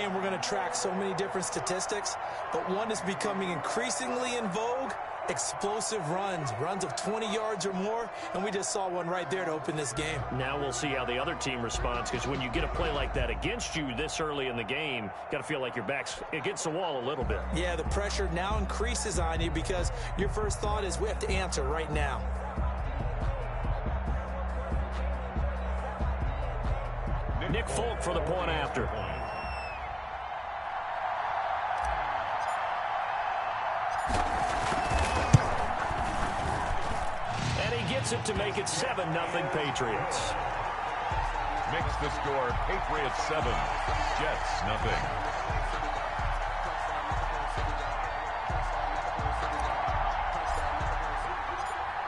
game, we're going to track so many different statistics, but one is becoming increasingly in vogue: explosive runs of 20 yards or more, and we just saw one right there to open this game. Now we'll see how the other team responds, because when you get a play like that against you this early in the game, got to feel like your back's against the wall a little bit. Yeah, the pressure now increases on you because your first thought is we have to answer right now. Nick Folk for the point after. It to make it 7-0 Patriots. Makes the score Patriots 7, Jets 0.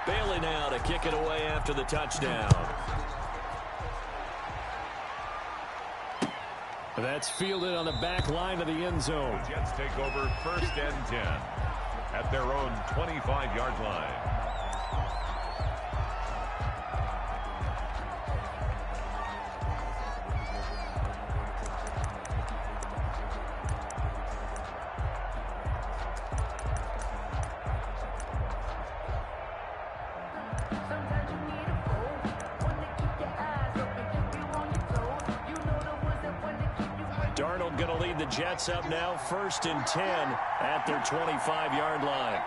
Bailey now to kick it away after the touchdown. That's fielded on the back line of the end zone. The Jets take over 1st and 10 at their own 25-yard line. Going to lead the Jets up now 1st and 10 at their 25-yard line.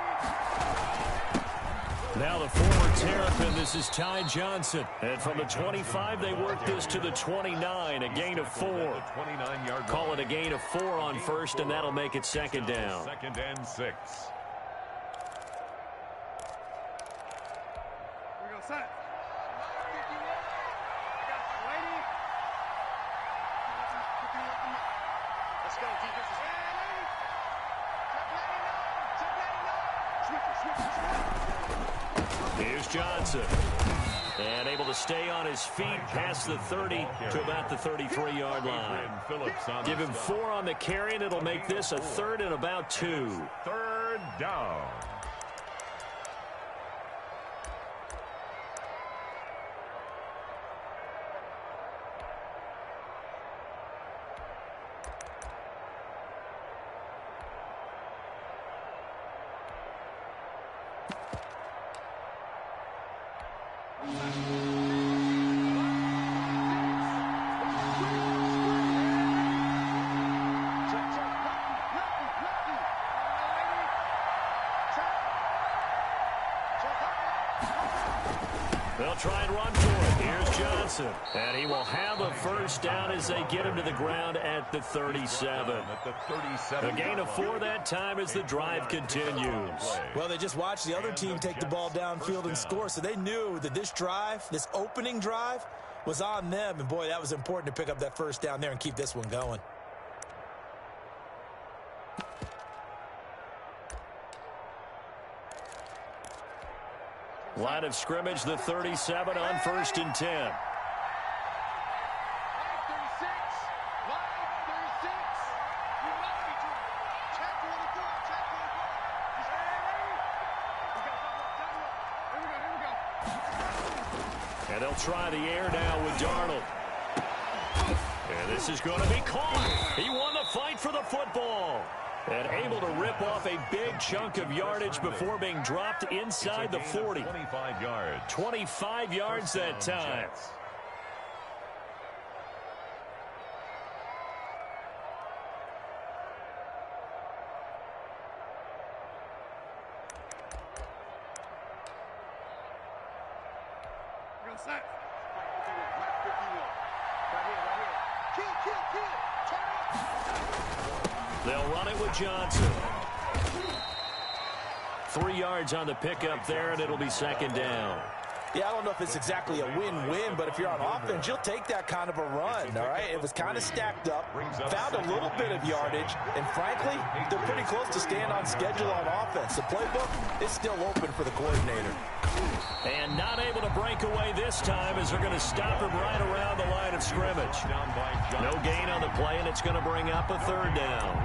Now the forward terrapin, this is Ty Johnson. And from the 25, they work this to the 29, a gain of 4. Call it a gain of 4 on 1st, and that'll make it 2nd down. 2nd and 6. We go set. Here's Johnson. And able to stay on his feet past the 30 to about the 33-yard line. Give him 4 on the carry, and it'll make this a 3rd and about 2. 3rd down. They'll try and run for it. Here's Johnson. And he will have a 1st down as they get him to the ground at the 37. A gain of 4 that time as the drive continues. Well, they just watched the other team take the ball downfield and score, so they knew that this drive, this opening drive, was on them. And, boy, that was important to pick up that 1st down there and keep this one going. Line of scrimmage, the 37 on 1st and 10. And they'll try the air now with Darnold. And this is going to be caught. He won the fight for the football. And able to rip off a big chunk of yardage before being dropped inside the 40. 25 yards. 25 yards that time. They'll run it with Johnson. 3 yards on the pickup there, and it'll be 2nd down. Yeah, I don't know if it's exactly a win-win, but if you're on offense, you'll take that kind of a run, all right? It was kind of stacked up, found a little bit of yardage, and frankly, they're pretty close to staying on schedule on offense. The playbook is still open for the coordinator. And not able to break away this time as they're going to stop him right around the line of scrimmage. No gain on the play, and it's going to bring up a 3rd down.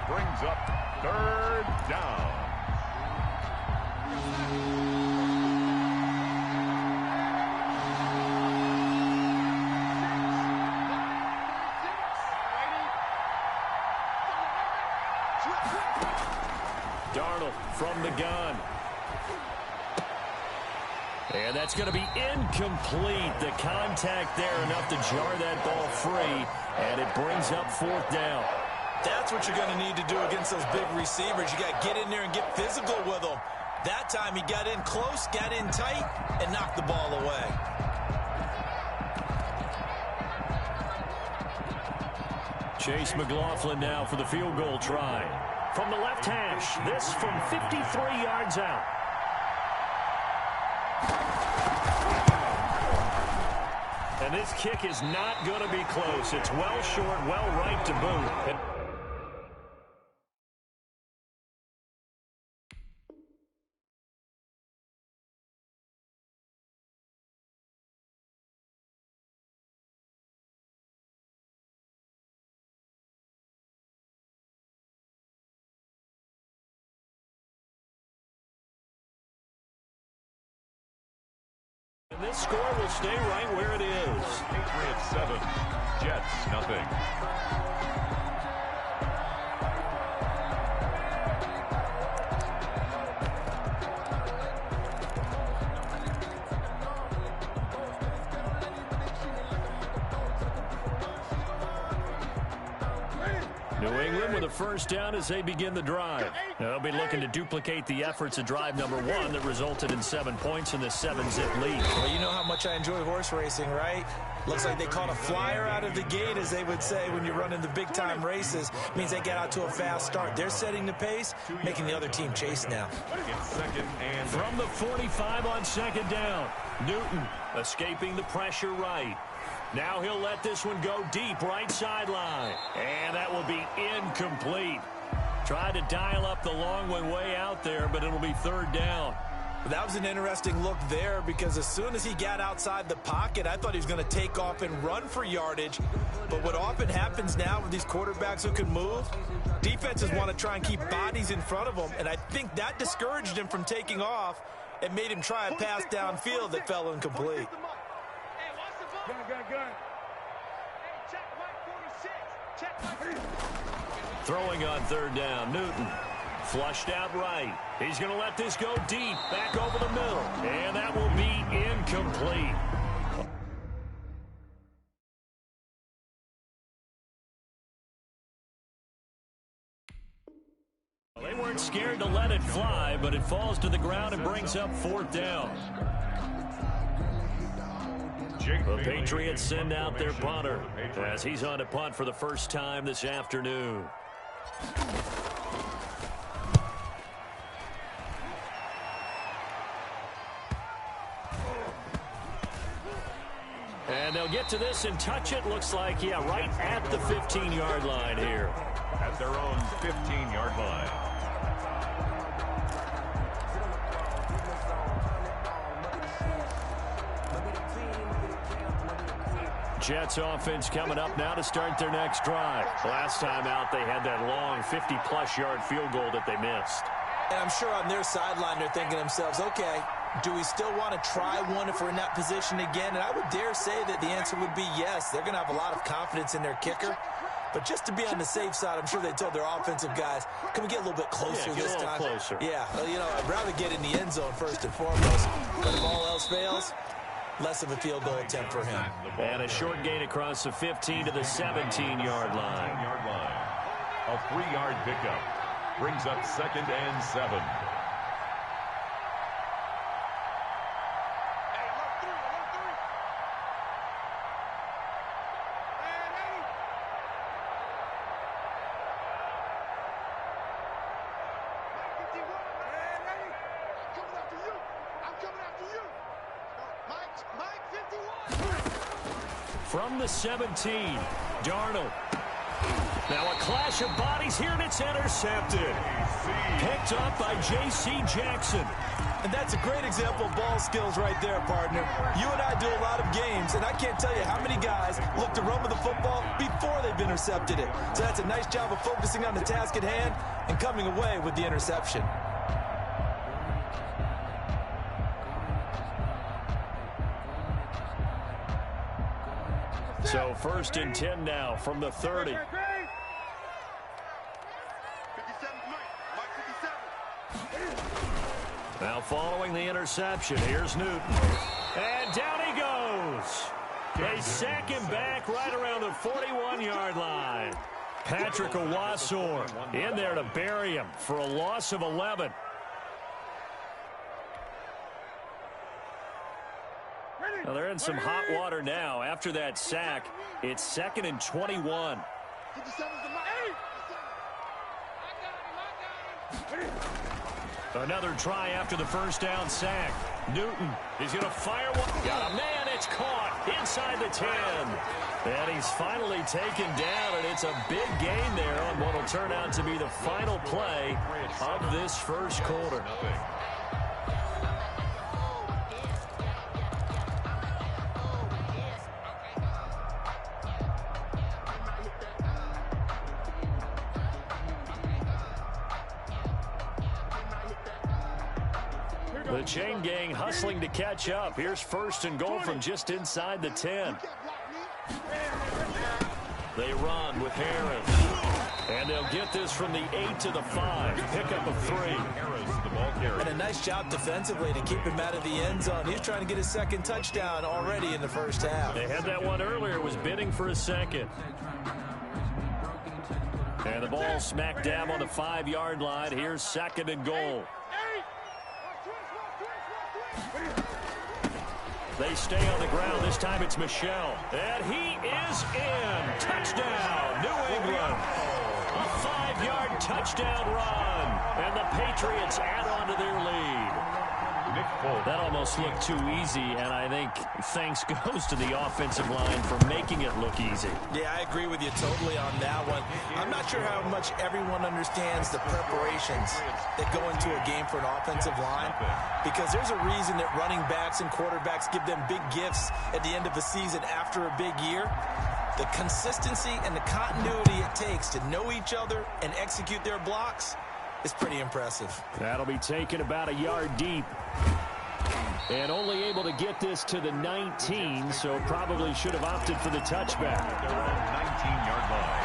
Brings up 3rd down. Darnold from the gun. And that's going to be incomplete. The contact there enough to jar that ball free, and it brings up 4th down. That's what you're going to need to do against those big receivers. You got to get in there and get physical with them. That time he got in close, got in tight, and knocked the ball away. Chase McLaughlin now for the field goal try. From the left hash, this from 53 yards out. And this kick is not going to be close. It's well short, well right to boot. And this score will stay right where it is. Patriots 7, Jets nothing. New England with a first down as they begin the drive. They'll be looking to duplicate the efforts of drive number 1 that resulted in 7 points in this 7-zip lead. Well, you know how much I enjoy horse racing, right? Looks like they caught a flyer out of the gate, as they would say when you're running the big-time races. Means they get out to a fast start. They're setting the pace, making the other team chase now. It's 2nd and From the 45 on 2nd down, Newton escaping the pressure right. Now he'll let this one go deep right sideline. And that will be incomplete. Tried to dial up the long one way out there, but it'll be 3rd down. That was an interesting look there, because as soon as he got outside the pocket, I thought he was going to take off and run for yardage. But what often happens now with these quarterbacks who can move, defenses want to try and keep bodies in front of them, and I think that discouraged him from taking off and made him try a pass downfield that fell incomplete. Throwing on 3rd down, Newton. Flushed out right. He's going to let this go deep, back over the middle. And that will be incomplete. They weren't scared to let it fly, but it falls to the ground and brings up 4th down. The Patriots send out their punter as he's on to punt for the first time this afternoon. And they'll get to this and touch it. Looks like, yeah, right at the 15-yard line here. At their own 15-yard line. Jets offense coming up now to start their next drive. Last time out, they had that long 50-plus yard field goal that they missed. And I'm sure on their sideline they're thinking to themselves, okay, do we still want to try one if we're in that position again? And I would dare say that the answer would be yes. They're going to have a lot of confidence in their kicker. But just to be on the safe side, I'm sure they told their offensive guys, can we get a little bit closer this time? Closer. Yeah, well, you know, I'd rather get in the end zone first and foremost. But if all else fails, less of a field goal attempt for him. And a short gain across the 15 to the 17-yard line. A 3-yard pickup brings up 2nd and 7. From the 17, Darnold. Now a clash of bodies here, and it's intercepted. Picked up by J.C. Jackson. And that's a great example of ball skills right there, partner. You and I do a lot of games, and I can't tell you how many guys look to run with the football before they've intercepted it. So that's a nice job of focusing on the task at hand and coming away with the interception. So 1st and 10 now from the 30. Now following the interception, here's Newton. And down he goes. They sack him back right around the 41-yard line. Patrick Owasor in there to bury him for a loss of 11. Well, they're in some hot water now. After that sack, it's 2nd and 21. Another try after the first down sack. Newton is going to fire one. Got a man. It's caught inside the 10. And he's finally taken down, and it's a big gain there on what will turn out to be the final play of this first quarter. The chain gang hustling to catch up. Here's 1st and goal from just inside the 10. They run with Harris. And they'll get this from the 8 to the 5. Pickup of 3. And a nice job defensively to keep him out of the end zone. He's trying to get his 2nd touchdown already in the first half. They had that one earlier, was bidding for a 2nd. And the ball smack dab on the 5-yard line. Here's 2nd and goal. They stay on the ground. This time it's Michel. And he is in. Touchdown, New England. A 5-yard touchdown run. And the Patriots add on to their lead. That almost looked too easy, and I think thanks goes to the offensive line for making it look easy. Yeah, I agree with you totally on that one. I'm not sure how much everyone understands the preparations that go into a game for an offensive line, because there's a reason that running backs and quarterbacks give them big gifts at the end of the season after a big year. The consistency and the continuity it takes to know each other and execute their blocks is pretty impressive. That'll be taken about a yard deep. And only able to get this to the 19, so probably should have opted for the touchback. They're on 19-yard line.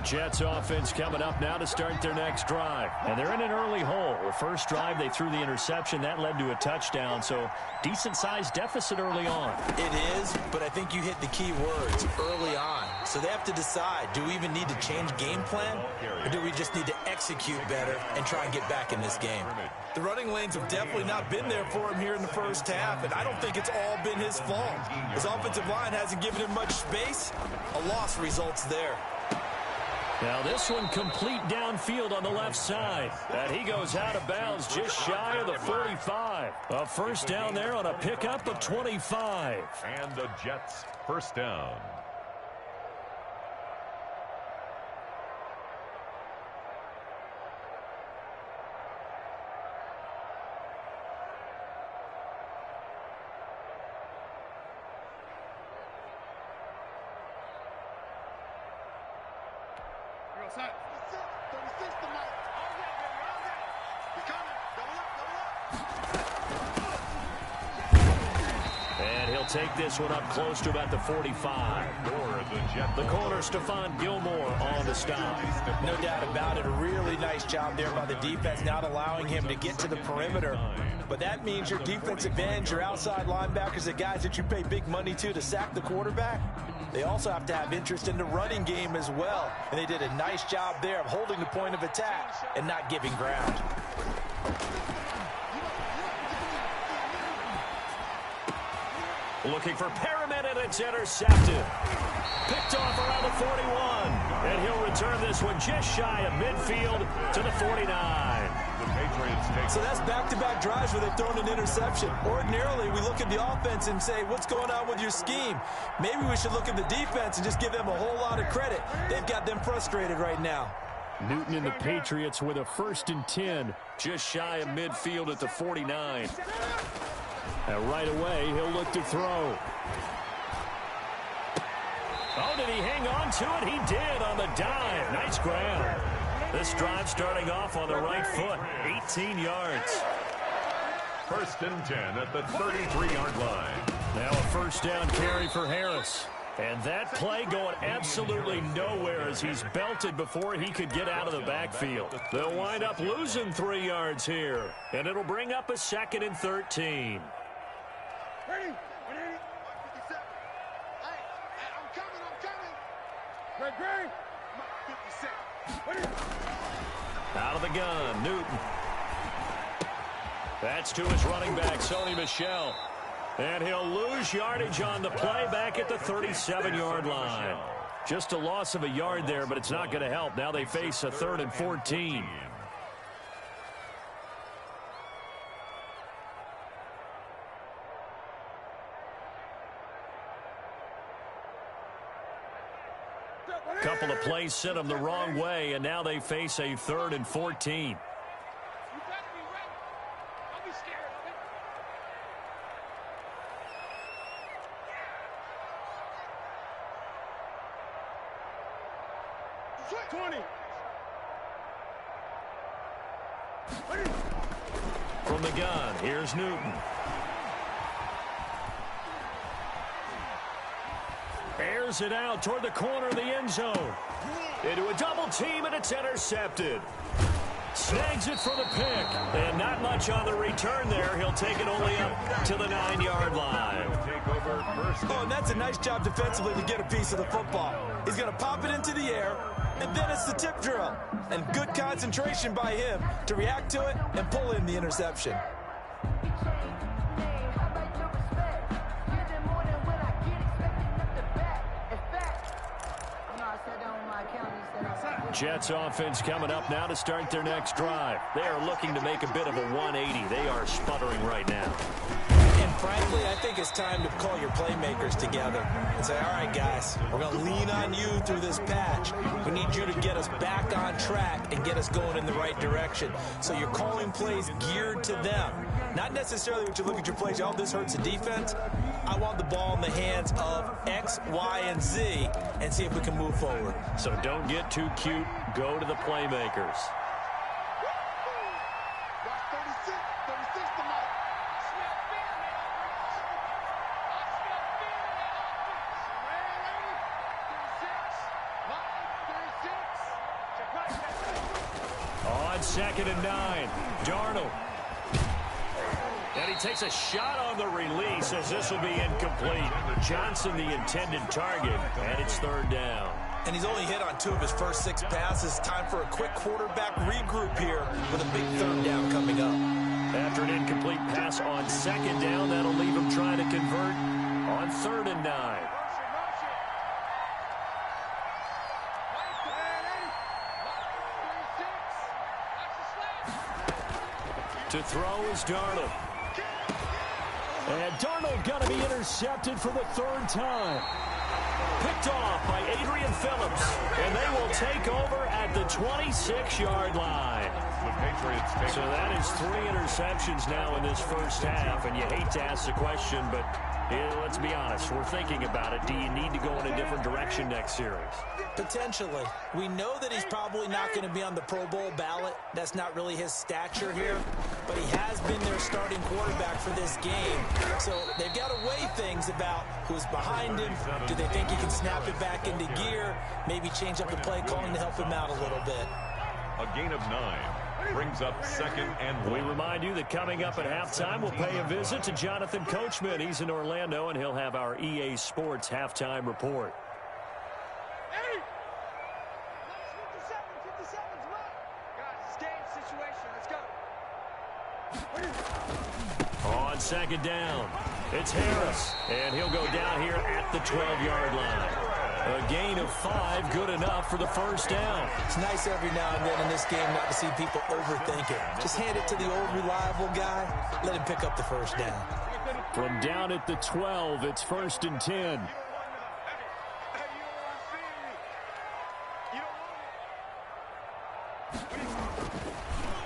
Jets offense coming up now to start their next drive. And they're in an early hole. The first drive, they threw the interception. That led to a touchdown, so decent-sized deficit early on. It is, but I think you hit the key words, early on. So they have to decide, do we even need to change game plan, or do we just need to execute better and try and get back in this game? The running lanes have definitely not been there for him here in the first half, and I don't think it's all been his fault. His offensive line hasn't given him much space. A loss results there. Now this one complete downfield on the left side. And he goes out of bounds just shy of the 45. A first down there on a pickup of 25. And the Jets first down. And he'll take this one up close to about the 45. The corner, Stephon Gilmore, on the stop. No doubt about it. A really nice job there by the defense, not allowing him to get to the perimeter. But that means your defensive ends, your outside linebackers, the guys that you pay big money to sack the quarterback, they also have to have interest in the running game as well. And they did a nice job there of holding the point of attack and not giving ground. Looking for Perriman, and it's intercepted. Picked off around the 41. And he'll return this one just shy of midfield to the 49. So that's back-to-back drives where they've thrown an interception. Ordinarily, we look at the offense and say, what's going on with your scheme? Maybe we should look at the defense and just give them a whole lot of credit. They've got them frustrated right now. Newton and the Patriots with a 1st and 10, just shy of midfield at the 49. And right away, he'll look to throw. Oh, did he hang on to it? He did on the dive. Nice grab. This drive starting off on the right foot. 18 yards. 1st and 10 at the 33-yard line. Now a first down carry for Harris. And that play going absolutely nowhere as he's belted before he could get out of the backfield. They'll wind up losing 3 yards here. And it'll bring up a 2nd and 13. Ready? I'm coming. Out of the gun, Newton. That's to his running back, Sony Michel. And he'll lose yardage on the play back at the 37-yard line. Just a loss of a yard there, but it's not going to help. Now they face a 3rd and 14. Couple of plays sent them the wrong way, and now they face a 3rd and 14. From the gun, here's Newton. Airs it out toward the corner of the end zone. Into a double team, and it's intercepted. Snags it for the pick. And not much on the return there. He'll take it only up to the 9-yard line. Oh, and that's a nice job defensively to get a piece of the football. He's going to pop it into the air, and then it's the tip drill. And good concentration by him to react to it and pull in the interception. Jets offense coming up now to start their next drive. They are looking to make a bit of a 180. They are sputtering right now. And frankly, I think it's time to call your playmakers together and say, all right, guys, we're going to lean on you through this patch. We need you to get us back on track and get us going in the right direction. So you're calling plays geared to them. Not necessarily what you look at your plays, oh, this hurts the defense. I want the ball in the hands of X, Y, and Z and see if we can move forward. So don't get too cute. Go to the playmakers. On 2nd and 9, Darnold. And he takes a shot on the release as this will be incomplete. Johnson the intended target, and it's 3rd down. And he's only hit on 2 of his first 6 passes. Time for a quick quarterback regroup here with a big 3rd down coming up. After an incomplete pass on 2nd down, that'll leave him trying to convert on 3rd and 9. To throw is Darnold. And Darnold going to be intercepted for the 3rd time. Picked off by Adrian Phillips. And they will take over at the 26-yard line. So that is 3 interceptions now in this first half. And you hate to ask the question, but let's be honest. We're thinking about it. Do you need to go in a different direction next series? Potentially. We know that he's probably not going to be on the Pro Bowl ballot. That's not really his stature here. But he has been their starting quarterback for this game. So they've got to weigh things about who's behind him. Do they think he can snap it back into gear? Maybe change up the play calling to help him out a little bit. A gain of 9 brings up 2nd and 1. We remind you that coming up at halftime, we'll pay a visit to Jonathan Coachman. He's in Orlando, and he'll have our EA Sports halftime report. On 2nd down, it's Harris, and he'll go down here at the 12-yard line. A gain of 5, good enough for the 1st down. It's nice every now and then in this game not to see people overthink it. Just hand it to the old reliable guy, let him pick up the 1st down. From down at the 12, it's 1st and 10.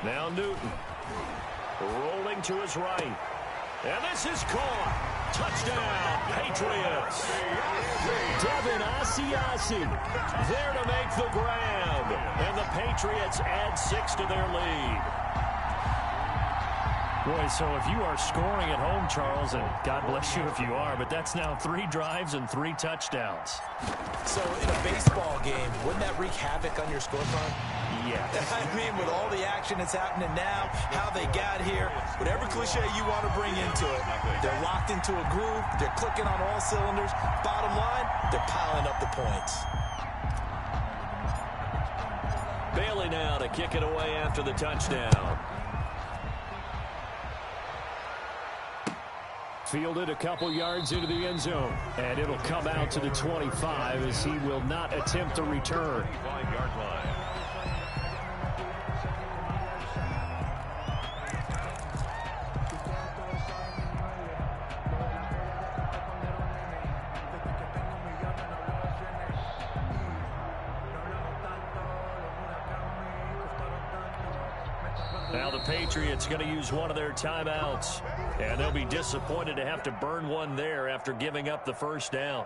Now Newton. Rolling to his right. And this is caught. Touchdown, Patriots. Devin Asiasi there to make the grab. And the Patriots add 6 to their lead. Boy, so if you are scoring at home, Charles, and God bless you if you are, but that's now 3 drives and 3 touchdowns. So in a baseball game, wouldn't that wreak havoc on your scorecard? Yeah. I mean, with all the action that's happening now, how they got here, whatever cliche you want to bring into it, they're locked into a groove, they're clicking on all cylinders. Bottom line, they're piling up the points. Bailey now to kick it away after the touchdown. Fielded a couple yards into the end zone. And it'll come out to the 25 as he will not attempt to return. 5-yard line. Now the Patriots going to use one of their timeouts. And they'll be disappointed to have to burn one there after giving up the first down.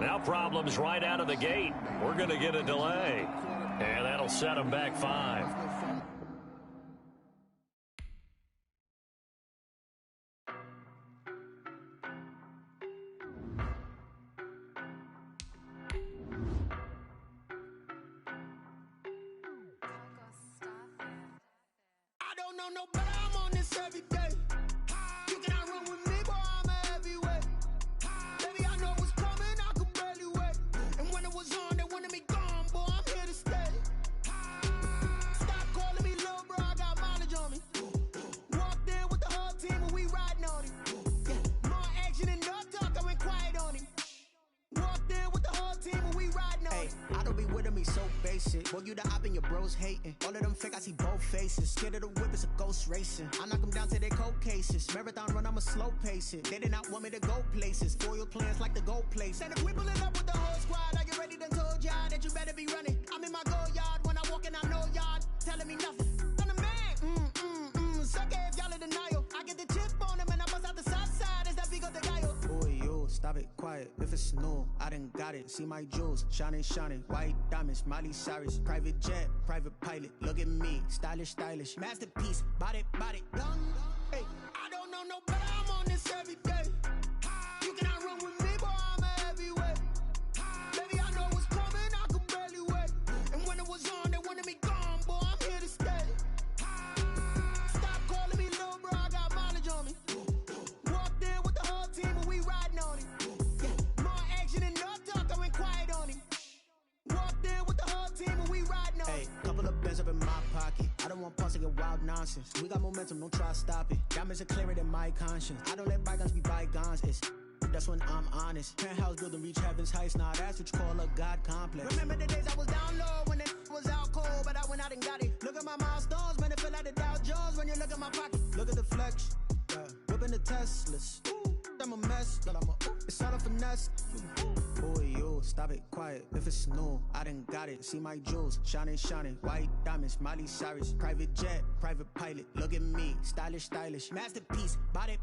Now problems right out of the gate. We're going to get a delay. And that'll set them back 5. I don't know no better, I'm on this every day. You cannot run with me, boy, I'm a heavyweight. Baby, I know what's coming, I could barely wait. And when it was on, they wanted me gone, boy, I'm here to stay. Stop calling me little bro, I got mileage on me. Walked in with the whole team and we riding on him. Yeah, more action and no talk, I went quiet on him. Walked in with the whole team and we riding on him. I don't be with me so basic. Boy, you the op and your bros hating. All of them fake, I see both faces. Scared of the whip, it's a ghost racing. I knock them down to their cold cases. Marathon run, I'ma slow pace it. They did not want me to go places. Foil plans like the gold place. And if we pulling up with the whole squad, are you ready? Done told y'all that you better be running. I'm in my go yard when I walk in, I know y'all telling me nothing. I'm the man, suck it if y'all in denial. I get the chip on him and I bust out the south side. Is that big of the guy? Boy, you, stop it, quiet. If it's new, I done got it. See my jewels, shining, shining. White diamonds, Miley Cyrus. Private jet, private pilot. Look at me, stylish, stylish. Masterpiece, body, young. Hey, I don't know no better, I'm on this every day. You cannot run with me, boy, I'm a heavyweight. Baby, I know what's coming, I could barely wait. And when it was on, they wanted me gone, boy, I'm here to stay. Stop calling me little bro, I got mileage on me. Walked in with the whole team and we riding on him. Yeah, more action and no talk, I went quiet on him. Walked in with the whole team and we riding on him. Hey, couple of bands up in my pocket. I don't want pause to get wild nonsense. We got momentum, don't try to stop it. Diamonds are clearer than my conscience. I don't let bygones be bygones. That's when I'm honest. Penthouse building reach heaven's heights. Nah, that's what you call a God complex. Remember the days I was down low when it was out cold, but I went out and got it. Look at my milestones, man, it feel like the Dow Jones when you look at my pocket. Look at the flex. Whipping the Teslas. I'm a mess, but it's all a finesse. Boy, you, stop it, quiet. If it's new, I done got it. See my jewels, shining, shining. White diamonds, Miley Cyrus. Private jet, private pilot. Look at me, stylish, stylish. Masterpiece, body,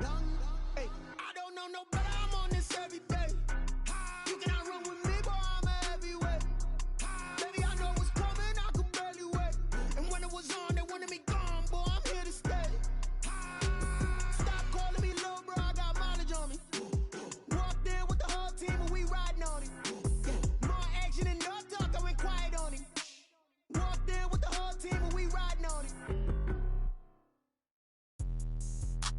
young. Hey, I don't know no better, I'm on this every day. You cannot run with me, boy, I'm a heavyweight. Baby, I know what's coming, I could barely wait. And when it was on, they wanted me gone, boy, I'm here to stay. Stop calling me little bro, I got mileage on me. Walked in with the whole team and we riding on him. Yeah, more action and no talk, I went quiet on him. Walked in with the whole team and we riding on him.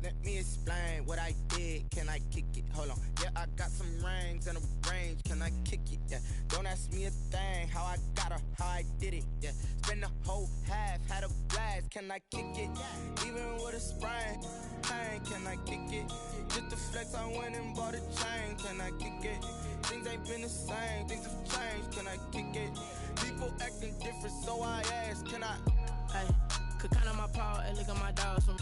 Let me explain what I did. Can I kick it? Hold on. Yeah, I got some rings and a range can I kick it? Yeah, don't ask me a thing, how I got her, how I did it. Yeah, spend the whole half, had a blast, can I kick it? Even with a sprain, pain, can I kick it? Just to flex, I went and bought a chain, can I kick it? Things ain't been the same, things have changed, can I kick it? People acting different, so I ask, can I? Hey, could count on my power, and look at my dogs from.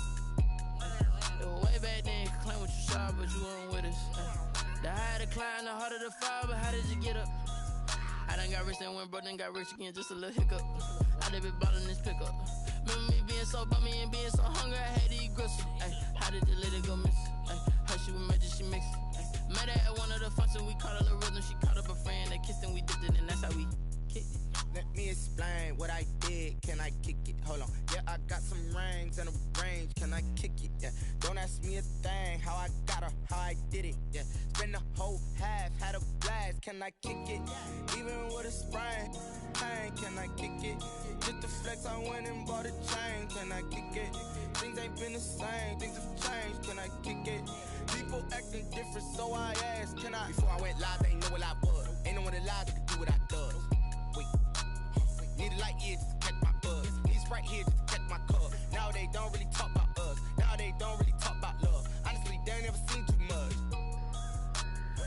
It was way back then, could claim what you saw, but you weren't with us. The higher the climb, the harder the fall, but how did you get up? I done got rich and went broke, then got rich again, just a little hiccup. I done been ballin' this pickup. Remember me being so bummy and being so hungry, I had to eat gristle. Ay, how did the lady go miss? Ay, her she was magic, she mixed. Met her at one of the functions, we caught a little rhythm, she caught up a friend, they kissed and we dipped it, and that's how we kicked it. Let me explain what I did, can I kick it? Hold on, yeah, I got some rings and a range, can I kick it? Yeah, don't ask me a thing, how I got her, how I did it. Yeah, spend the whole half, had a blast, can I kick it? Even with a sprain, pain, can I kick it? Just to flex, I went and bought a chain, can I kick it? Things ain't been the same, things have changed, can I kick it? People acting different, so I asked, can I? Before I went live, they ain't know what I was. Ain't no one alive that could do what I does. Wait, need a light here just to catch my buzz. Need Sprite here just to catch my cup. Now they don't really talk about us. Now they don't really talk about love. Honestly, they ain't never seen too much.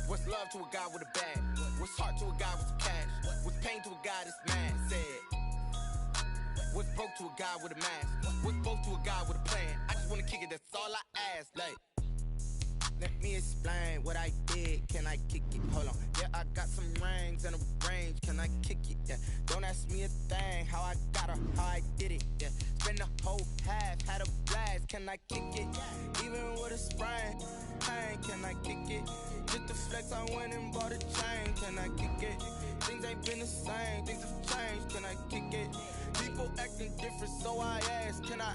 What's love to a guy with a bag? What's heart to a guy with some cash? What's pain to a guy that's mad? Said. What's broke to a guy with a mask? What's broke to a guy with a plan? I just wanna kick it, that's all I ask. Like, let me explain what I did, can I kick it? Hold on, yeah, I got some rings and a range, can I kick it? Yeah, don't ask me a thing, how I got her, how I did it. Yeah, spend the whole half, had a blast, can I kick it? Even with a sprain, pain, can I kick it? Just to flex, I went and bought a chain, can I kick it? Things ain't been the same, things have changed, can I kick it? People acting different, so I ask, can I?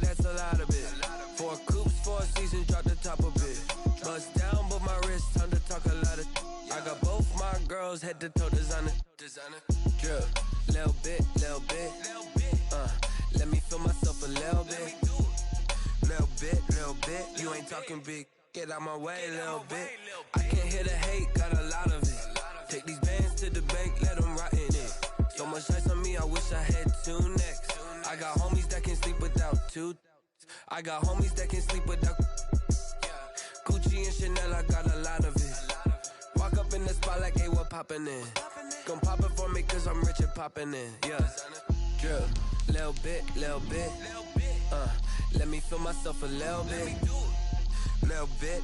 That's a lot of it. 4 coops, 4 seasons, drop the top a bit. Bust down, but my wrist, time to talk a lot of. I got both my girls head to toe designer. Drip, little bit. Let me feel myself a little bit. Little bit. You ain't talking big. Get out my way, little bit. I can't hear the hate, got a lot of it. Take these bands to the bank, let them rot in it. So much ice on me, I wish I had 2 necks. I got homies that can sleep without 2. I got homies that can sleep without Gucci and Chanel, I got a lot of it. Walk up in the spot like, hey, what poppin' in? Gon' pop it for me cause I'm rich and poppin' in. Yeah, drip, little bit. Let me feel myself a little bit. Little bit.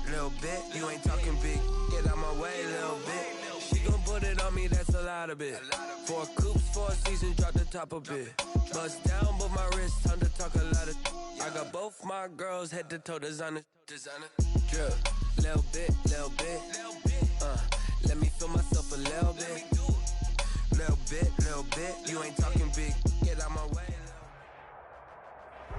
You ain't talking big. Get out my way, little bit. She gon' put it on me, that's a lot of it. 4 coops, 4 seasons, drop the top a bit. Bust down, but my wrist, time to talk a lot of. I got both my girls head to toe designer. Drip, little bit. Let me feel myself a little bit. Little bit. You ain't talking big. Get out my way.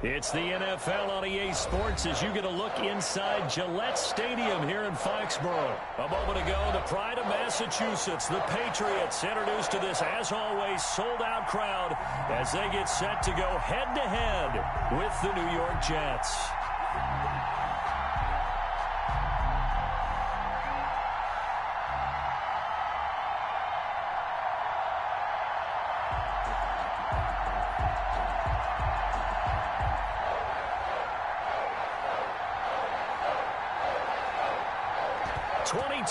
It's the NFL on EA Sports as you get a look inside Gillette Stadium here in Foxborough. A moment ago, the pride of Massachusetts, the Patriots, introduced to this, as always, sold-out crowd as they get set to go head-to-head with the New York Jets.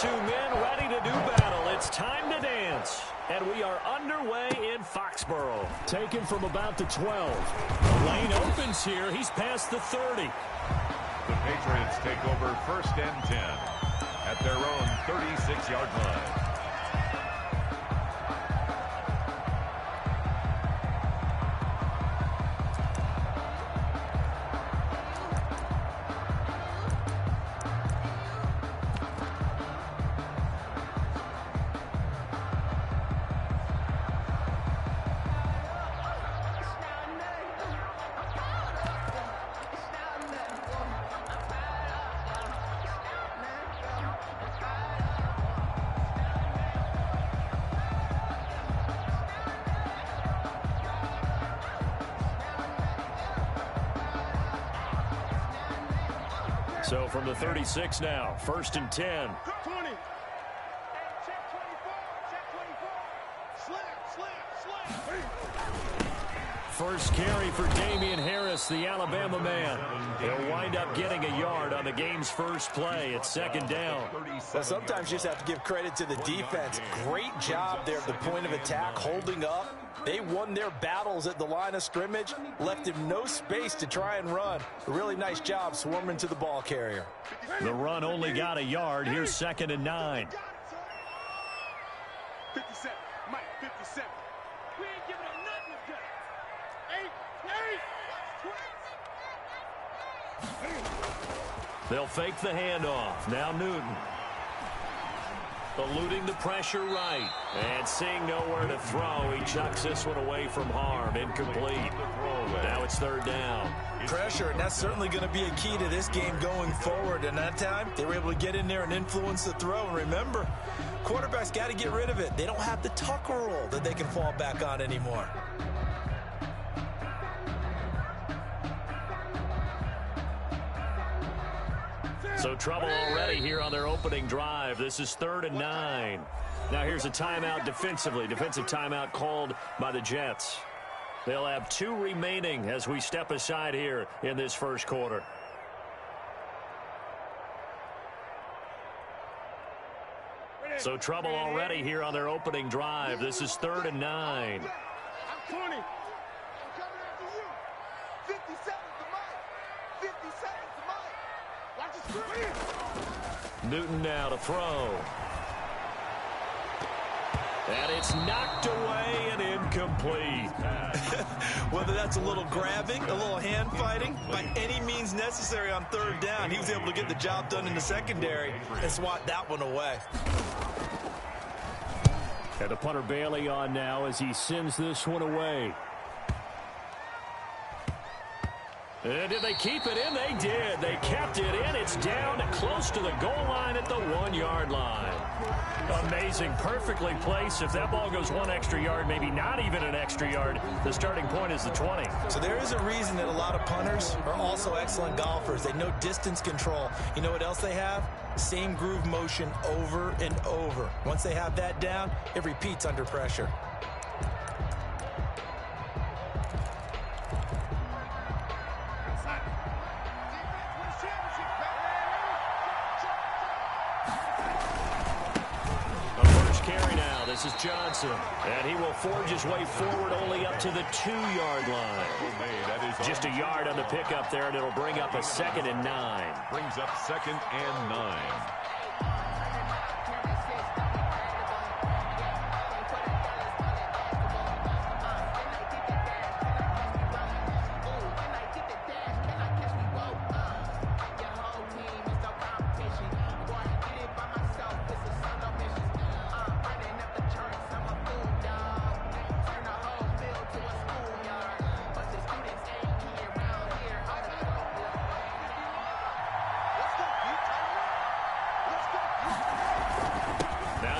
Men ready to do battle. It's time to dance. And we are underway in Foxborough. Taken from about the 12. The lane opens here. He's past the 30. The Patriots take over 1st and 10 at their own 36-yard line. So from the 36 now, 1st and 10. 20. Check 24. Check 24. Slam. First carry for Damian Harris, the Alabama man. He'll wind up getting a yard on the game's first play. It's 2nd down. Well, sometimes you just have to give credit to the defense. Great job there at the point of attack, holding up. They won their battles at the line of scrimmage, left him no space to try and run. A really nice job swarming to the ball carrier. The run only got a yard. Here's 2nd and 9. 57. Mike, 57. We ain't giving up nothing to get. 8. They'll fake the handoff. Now Newton. Eluding the pressure right. And seeing nowhere to throw, he chucks this one away from harm. Incomplete. Now it's 3rd down. Pressure, and that's certainly going to be a key to this game going forward. And that time, they were able to get in there and influence the throw. And remember, quarterbacks got to get rid of it. They don't have the tuck rule that they can fall back on anymore. So trouble already here on their opening drive. This is 3rd and 9. Now here's a timeout defensively. Defensive timeout called by the Jets. They'll have 2 remaining as we step aside here in this first quarter. So trouble already here on their opening drive. This is 3rd and 9. I'm 20. I'm coming after you. 57 to Mike. 57 to Mike. Watch the screen. Newton now to throw. And it's knocked away and incomplete. Whether that's a little grabbing, a little hand fighting, by any means necessary on 3rd down, he was able to get the job done in the secondary and swat that one away. And the punter Bailey on now as he sends this one away. And did they keep it in? They did. They kept it in. It's down close to the goal line at the 1-yard line. Amazing. Perfectly placed. If that ball goes 1 extra yard, maybe not even an extra yard, the starting point is the 20. So there is a reason that a lot of punters are also excellent golfers. They know distance control. You know what else they have? Same groove motion over and over. Once they have that down, it repeats under pressure. This is Johnson, and he will forge his way forward only up to the 2-yard line. Just a yard on the pickup there, and it'll bring up a 2nd and 9. Brings up 2nd and 9.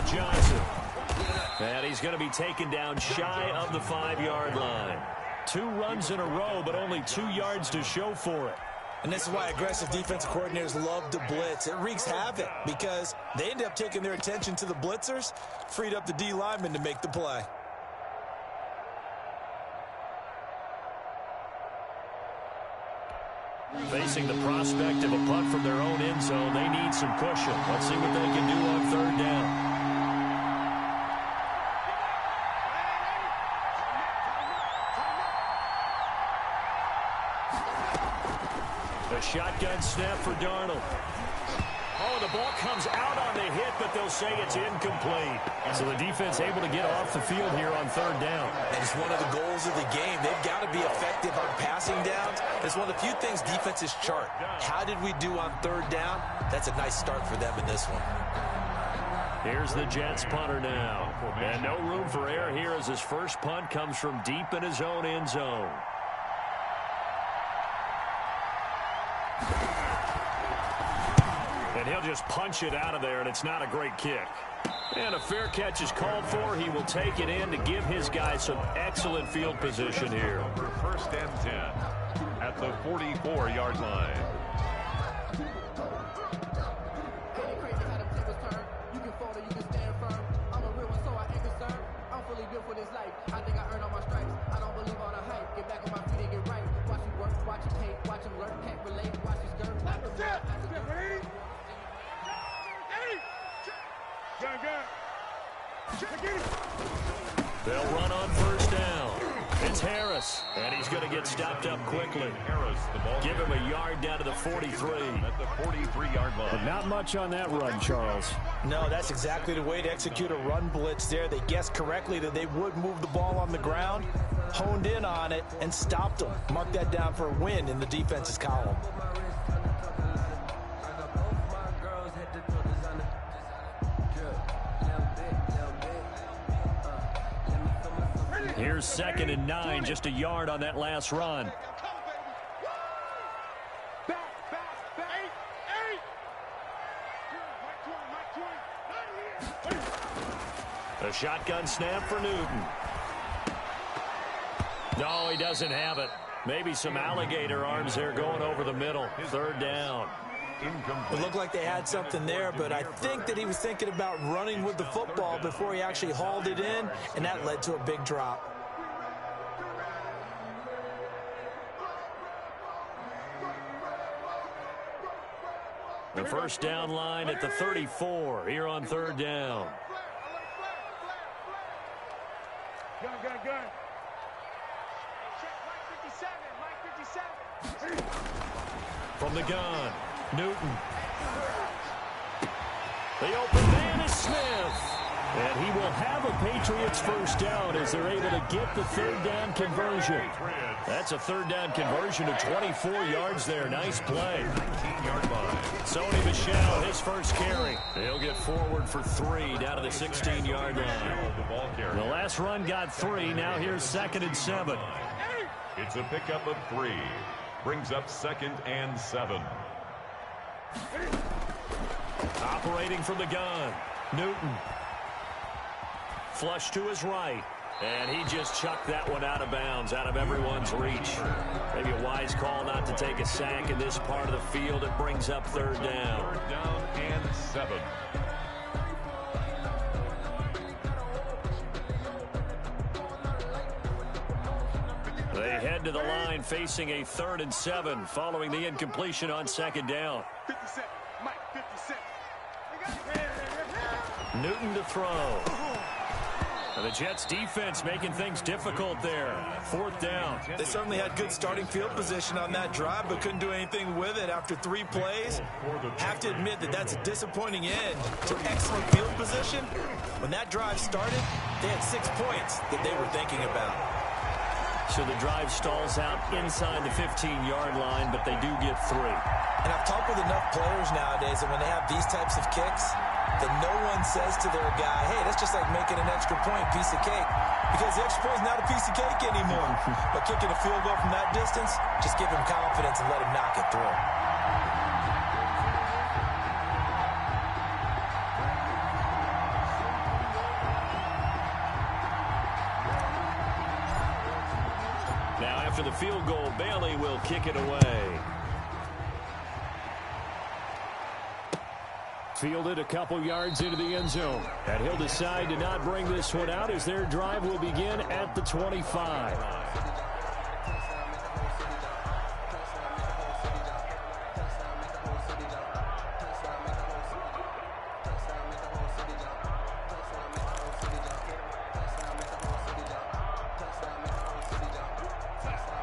Johnson. And he's going to be taken down shy of the 5-yard line. 2 runs in a row, but only 2 yards to show for it. And this is why aggressive defensive coordinators love to blitz. It wreaks havoc because they end up taking their attention to the blitzers, freed up the D lineman to make the play. Facing the prospect of a punt from their own end zone, they need some cushion. Let's see what they can do on 3rd down. A shotgun snap for Darnold. Oh, the ball comes out on the hit, but they'll say it's incomplete. So the defense able to get off the field here on 3rd down. And it's one of the goals of the game. They've got to be effective on passing downs. It's one of the few things defenses chart. How did we do on 3rd down? That's a nice start for them in this one. Here's the Jets punter now. And no room for error here as his first punt comes from deep in his own end zone. And he'll just punch it out of there, and it's not a great kick. And a fair catch is called for. He will take it in to give his guys some excellent field position here. 1st and 10 at the 44-yard line. live for this life. I think I earned all my stripes. I don't believe all the hype. Get back on my feet and get right. Watch me work, watch him hate, watch him learn, can't relate. Watch his skirt, watch him work. They'll run on first down. It's Harris, and he's going to get stopped up quickly. Harris, the ball. Give him a yard down to the 43. At the 43-yard line. But not much on that run, Charles. No, that's exactly the way to execute a run blitz there. They guessed correctly that they would move the ball on the ground, honed in on it, and stopped them. Mark that down for a win in the defense's column. Here's 2nd and 9, just a yard on that last run. A shotgun snap for Newton. No, he doesn't have it. Maybe some alligator arms there going over the middle. 3rd down. It looked like they had something there, but I think that he was thinking about running with the football before he actually hauled it in, and that led to a big drop. The first down line at the 34 here on 3rd down. Gun. Mike 57. From the gun, Newton. The open man is Smith. And he will have a Patriots first down as they're able to get the 3rd down conversion. That's a 3rd down conversion of 24 yards there. Nice play. 19-yard line. Sony Michel, his first carry. He'll get forward for 3 down to the 16-yard line. The last run got 3. Now here's 2nd and 7. It's a pickup of 3. Brings up 2nd and 7. Operating from the gun, Newton. Flush to his right. And he just chucked that one out of bounds, out of everyone's reach. Maybe a wise call not to take a sack in this part of the field. It brings up 3rd down. 3rd down and 7. They head to the line facing a 3rd and 7 following the incompletion on 2nd down. 57. Mike 57. Newton to throw. And the Jets defense making things difficult there. 4th down. They certainly had good starting field position on that drive, but couldn't do anything with it after 3 plays. Have to admit that that's a disappointing end to excellent field position. When that drive started, they had 6 points that they were thinking about. So the drive stalls out inside the 15-yard line, but they do get 3. And I've talked with enough players nowadays that when they have these types of kicks, that no one says to their guy, hey, that's just like making an extra point, piece of cake. Because the extra point is not a piece of cake anymore. But kicking a field goal from that distance, just give him confidence and let him knock it through. Now after the field goal, Bailey will kick it away. Fielded a couple yards into the end zone. And he'll decide to not bring this one out as their drive will begin at the 25.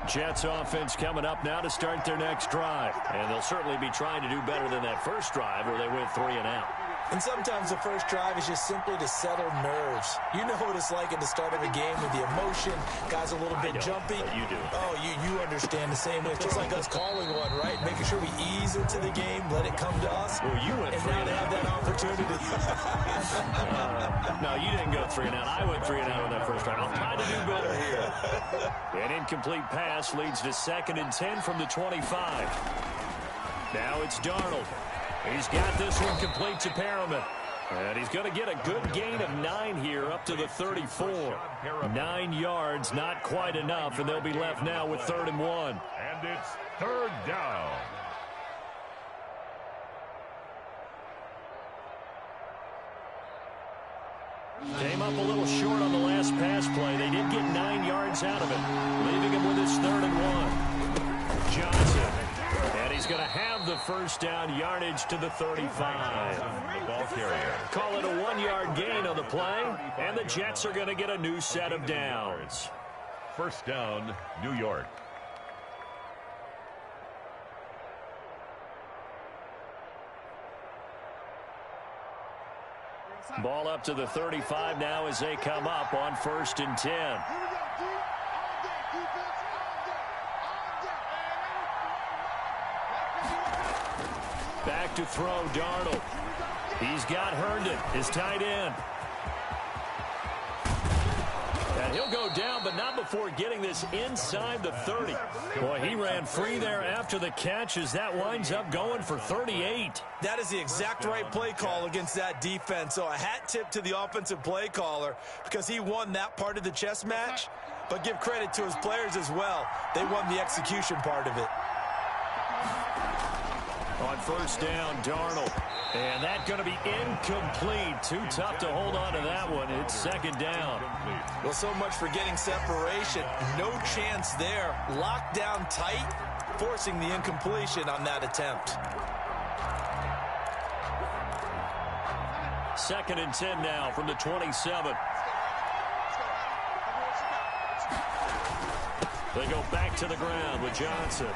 Jets offense coming up now to start their next drive. And they'll certainly be trying to do better than that first drive where they went 3 and out. And sometimes the first drive is just simply to settle nerves. You know what it's like at the start of a game with the emotion. Guys a little bit jumpy. But you do. Oh, you understand the same way. It's just like us calling one, right? Making sure we ease into the game, let it come to us. Well, you went 3 and now they have that opportunity. No, you didn't go 3 and out. I went 3 and out on that first drive. I'll try to do better here. An incomplete pass leads to 2nd and 10 from the 25. Now it's Darnold. He's got this one complete to Perriman. And he's going to get a good gain of 9 here up to the 34. 9 yards, not quite enough, and they'll be left now with 3rd and 1. And it's 3rd down. Came up a little short on the last pass play. They did get 9 yards out of it, leaving him with his 3rd and 1. Johnson. And he's going to have the first down, yardage to the 35. The ball carrier. Call it a 1-yard gain on the play, and the Jets are going to get a new set of downs. First down, New York. Ball up to the 35 now as they come up on 1st and 10. Here we go, D. All day, defense, all day. Back to throw, Darnold. He's got Herndon, his tight end. And he'll go down, but not before getting this inside the 30. Boy, he ran free there after the catch as that winds up going for 38. That is the exact right play call against that defense. So a hat tip to the offensive play caller because he won that part of the chess match. But give credit to his players as well. They won the execution part of it. On 1st down, Darnold. And that's going to be incomplete. Too tough to hold on to that one. It's 2nd down. Well, so much for getting separation. No chance there. Locked down tight, forcing the incompletion on that attempt. 2nd and 10 now from the 27. They go back to the ground with Johnson.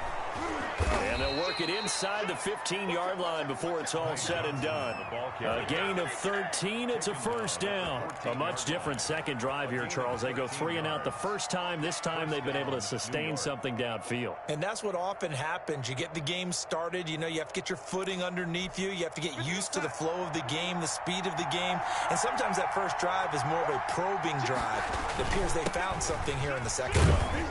And they'll work it inside the 15-yard line before it's all said and done. A gain of 13. It's a 1st down. A much different second drive here, Charles. They go 3 and out the first time. This time they've been able to sustain something downfield. And that's what often happens. You get the game started. You know, you have to get your footing underneath you. You have to get used to the flow of the game, the speed of the game. And sometimes that first drive is more of a probing drive. It appears they found something here in the second one.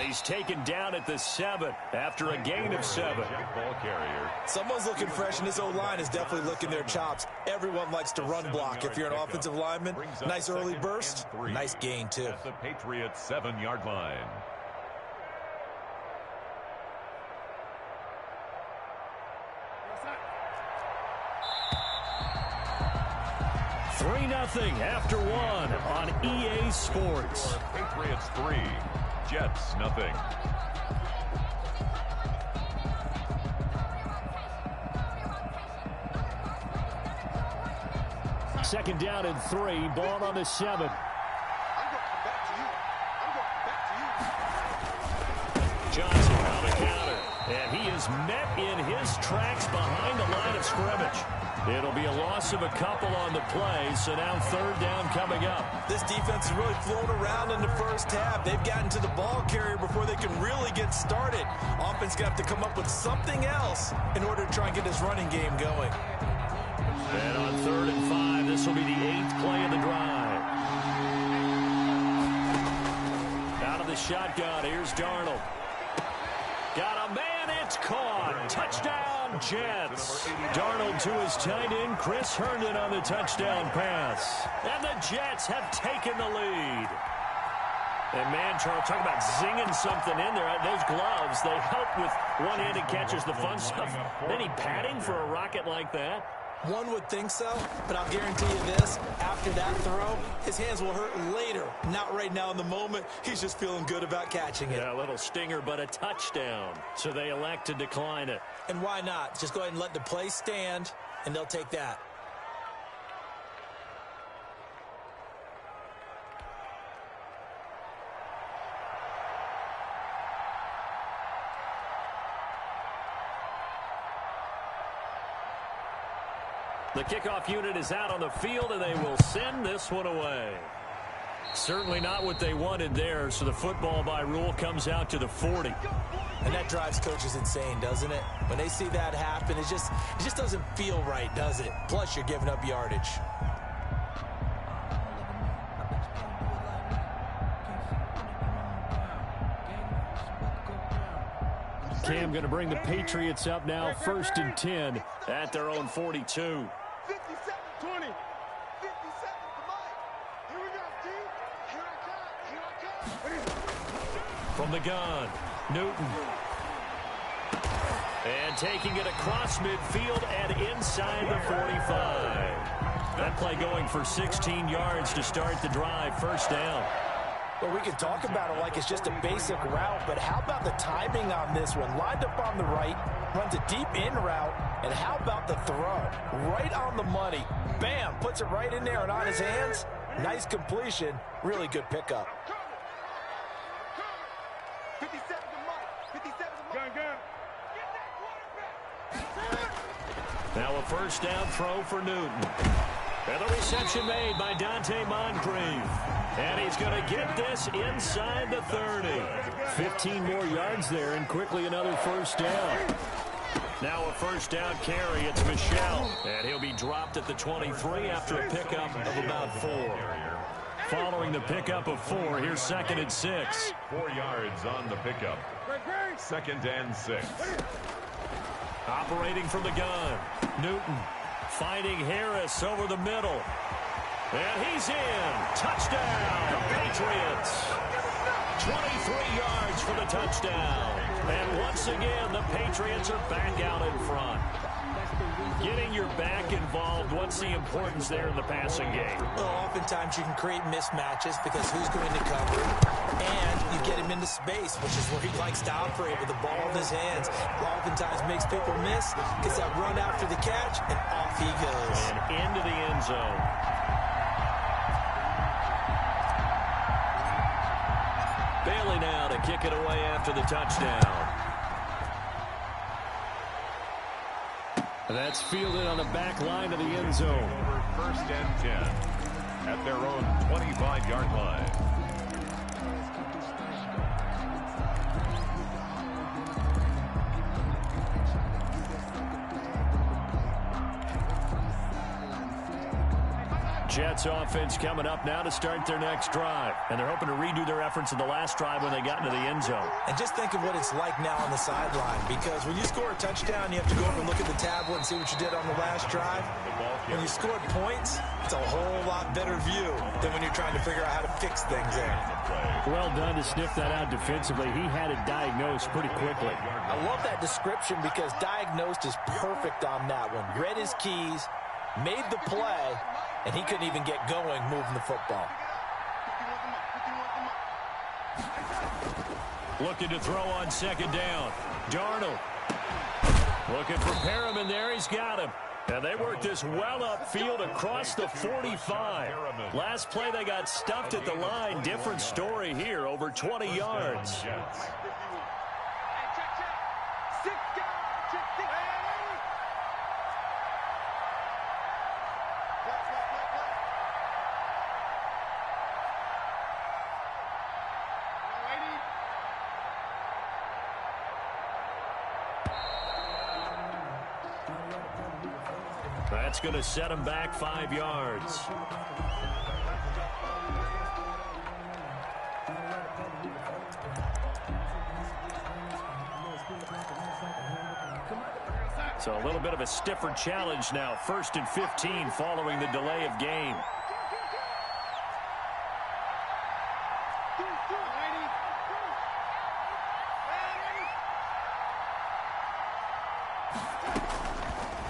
He's taken down at the 7 after a gain of 7. Ball carrier. Someone's looking fresh, and this O-line is definitely licking their chops. Everyone likes to run block. If you're an offensive lineman, nice early burst, nice gain, too. At the Patriots' 7-yard line. Three 3-0 after 1 on EA Sports. Patriots 3, Jets 0. Second down and 3, ball on the 7. Johnson on the counter, and he is met in his tracks behind the line of scrimmage. It'll be a loss of a couple on the play, so now 3rd down coming up. This defense is really flown around in the first half. They've gotten to the ball carrier before they can really get started. Offense got to come up with something else in order to try and get this running game going. And on 3rd and 5, this will be the 8th play of the drive. Out of the shotgun, here's Darnold. Got a man, it's caught. Touchdown, Jets. Darnold to his tight end, Chris Herndon on the touchdown pass. And the Jets have taken the lead. And man, Charles, talk about zinging something in there. Those gloves, they help with one-handed catches, the fun stuff. Any padding for a rocket like that? One would think so, but I'll guarantee you this. After that throw, his hands will hurt later. Not right now in the moment. He's just feeling good about catching it. Yeah, a little stinger, but a touchdown. So they elect to decline it. And why not? Just go ahead and let the play stand, and they'll take that. The kickoff unit is out on the field, and they will send this one away. Certainly not what they wanted there, so the football by rule comes out to the 40. And that drives coaches insane, doesn't it? When they see that happen, it just doesn't feel right, does it? Plus, you're giving up yardage. Cam going to bring the Patriots up now, 1st and 10 at their own 42. 57-20. 57 to Mike. Here we go, D. Here I come. From the gun, Newton. And taking it across midfield and inside the 45. That play going for 16 yards to start the drive. First down. Well, we can talk about it like it's just a basic route, but how about the timing on this one? Lined up on the right, runs a deep in route, and how about the throw? Right on the money. Bam, puts it right in there and on his hands. Nice completion. Really good pickup. 57 to Mike. 57 to Mike. Gun. Get that quarterback. Now a first down throw for Newton. And the reception made by Dante Moncrief. And he's going to get this inside the 30. 15 more yards there and quickly another first down. Now a first down carry. It's Michel. And he'll be dropped at the 23 after a pickup of about 4. Following the pickup of 4, here's 2nd and 6. 4 yards on the pickup. 2nd and 6. Operating from the gun. Newton finding Harris over the middle. And he's in. Touchdown, Patriots. 23 yards for the touchdown. And once again, the Patriots are back out in front. Getting your back involved, what's the importance there in the passing game? Well, oftentimes you can create mismatches because who's going to cover, and you get him into space, which is where he likes to operate with the ball in his hands. Oftentimes makes people miss, gets that run after the catch, and off he goes. And into the end zone. Bailey now to kick it away after the touchdown. That's fielded on the back line of the end zone. Over 1st and 10 at their own 25-yard line. Jets offense coming up now to start their next drive. And they're hoping to redo their efforts in the last drive when they got into the end zone. And just think of what it's like now on the sideline, because when you score a touchdown, you have to go over and look at the tablet and see what you did on the last drive. When you scored points, it's a whole lot better view than when you're trying to figure out how to fix things there. Well done to sniff that out defensively. He had it diagnosed pretty quickly. I love that description because diagnosed is perfect on that one. Read his keys, made the play, and he couldn't even get going moving the football. Looking to throw on 2nd down. Darnold looking for Perriman there. He's got him. And they worked this well upfield across the 45. Last play they got stuffed at the line. Different story here, over 20 yards. That's going to set him back 5 yards. So a little bit of a stiffer challenge now. 1st and 15 following the delay of game.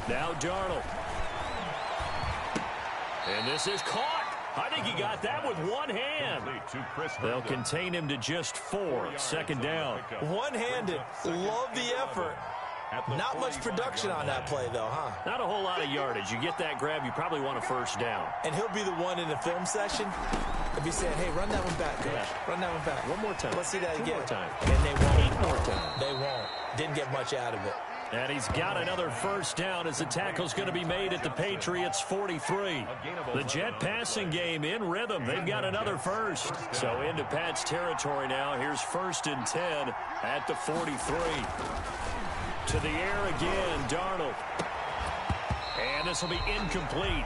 Now Darnold. And this is caught. I think he got that with one hand. They'll contain him to just 4. 2nd down. One-handed. Love the effort. Not much production on that play, though, huh? Not a whole lot of yardage. You get that grab, you probably want a first down. And he'll be the one in the film session and be saying, hey, run that one back, coach. Yeah. Run that one back. One more time. Let's see that again. 2 more time. And they won't. 8 more time. They won't. Didn't get much out of it. And he's got another first down as the tackle's going to be made at the Patriots 43. The Jet passing game in rhythm. They've got another first. So into Pat's territory now. Here's 1st and 10 at the 43. To the air again, Darnold. And this will be incomplete.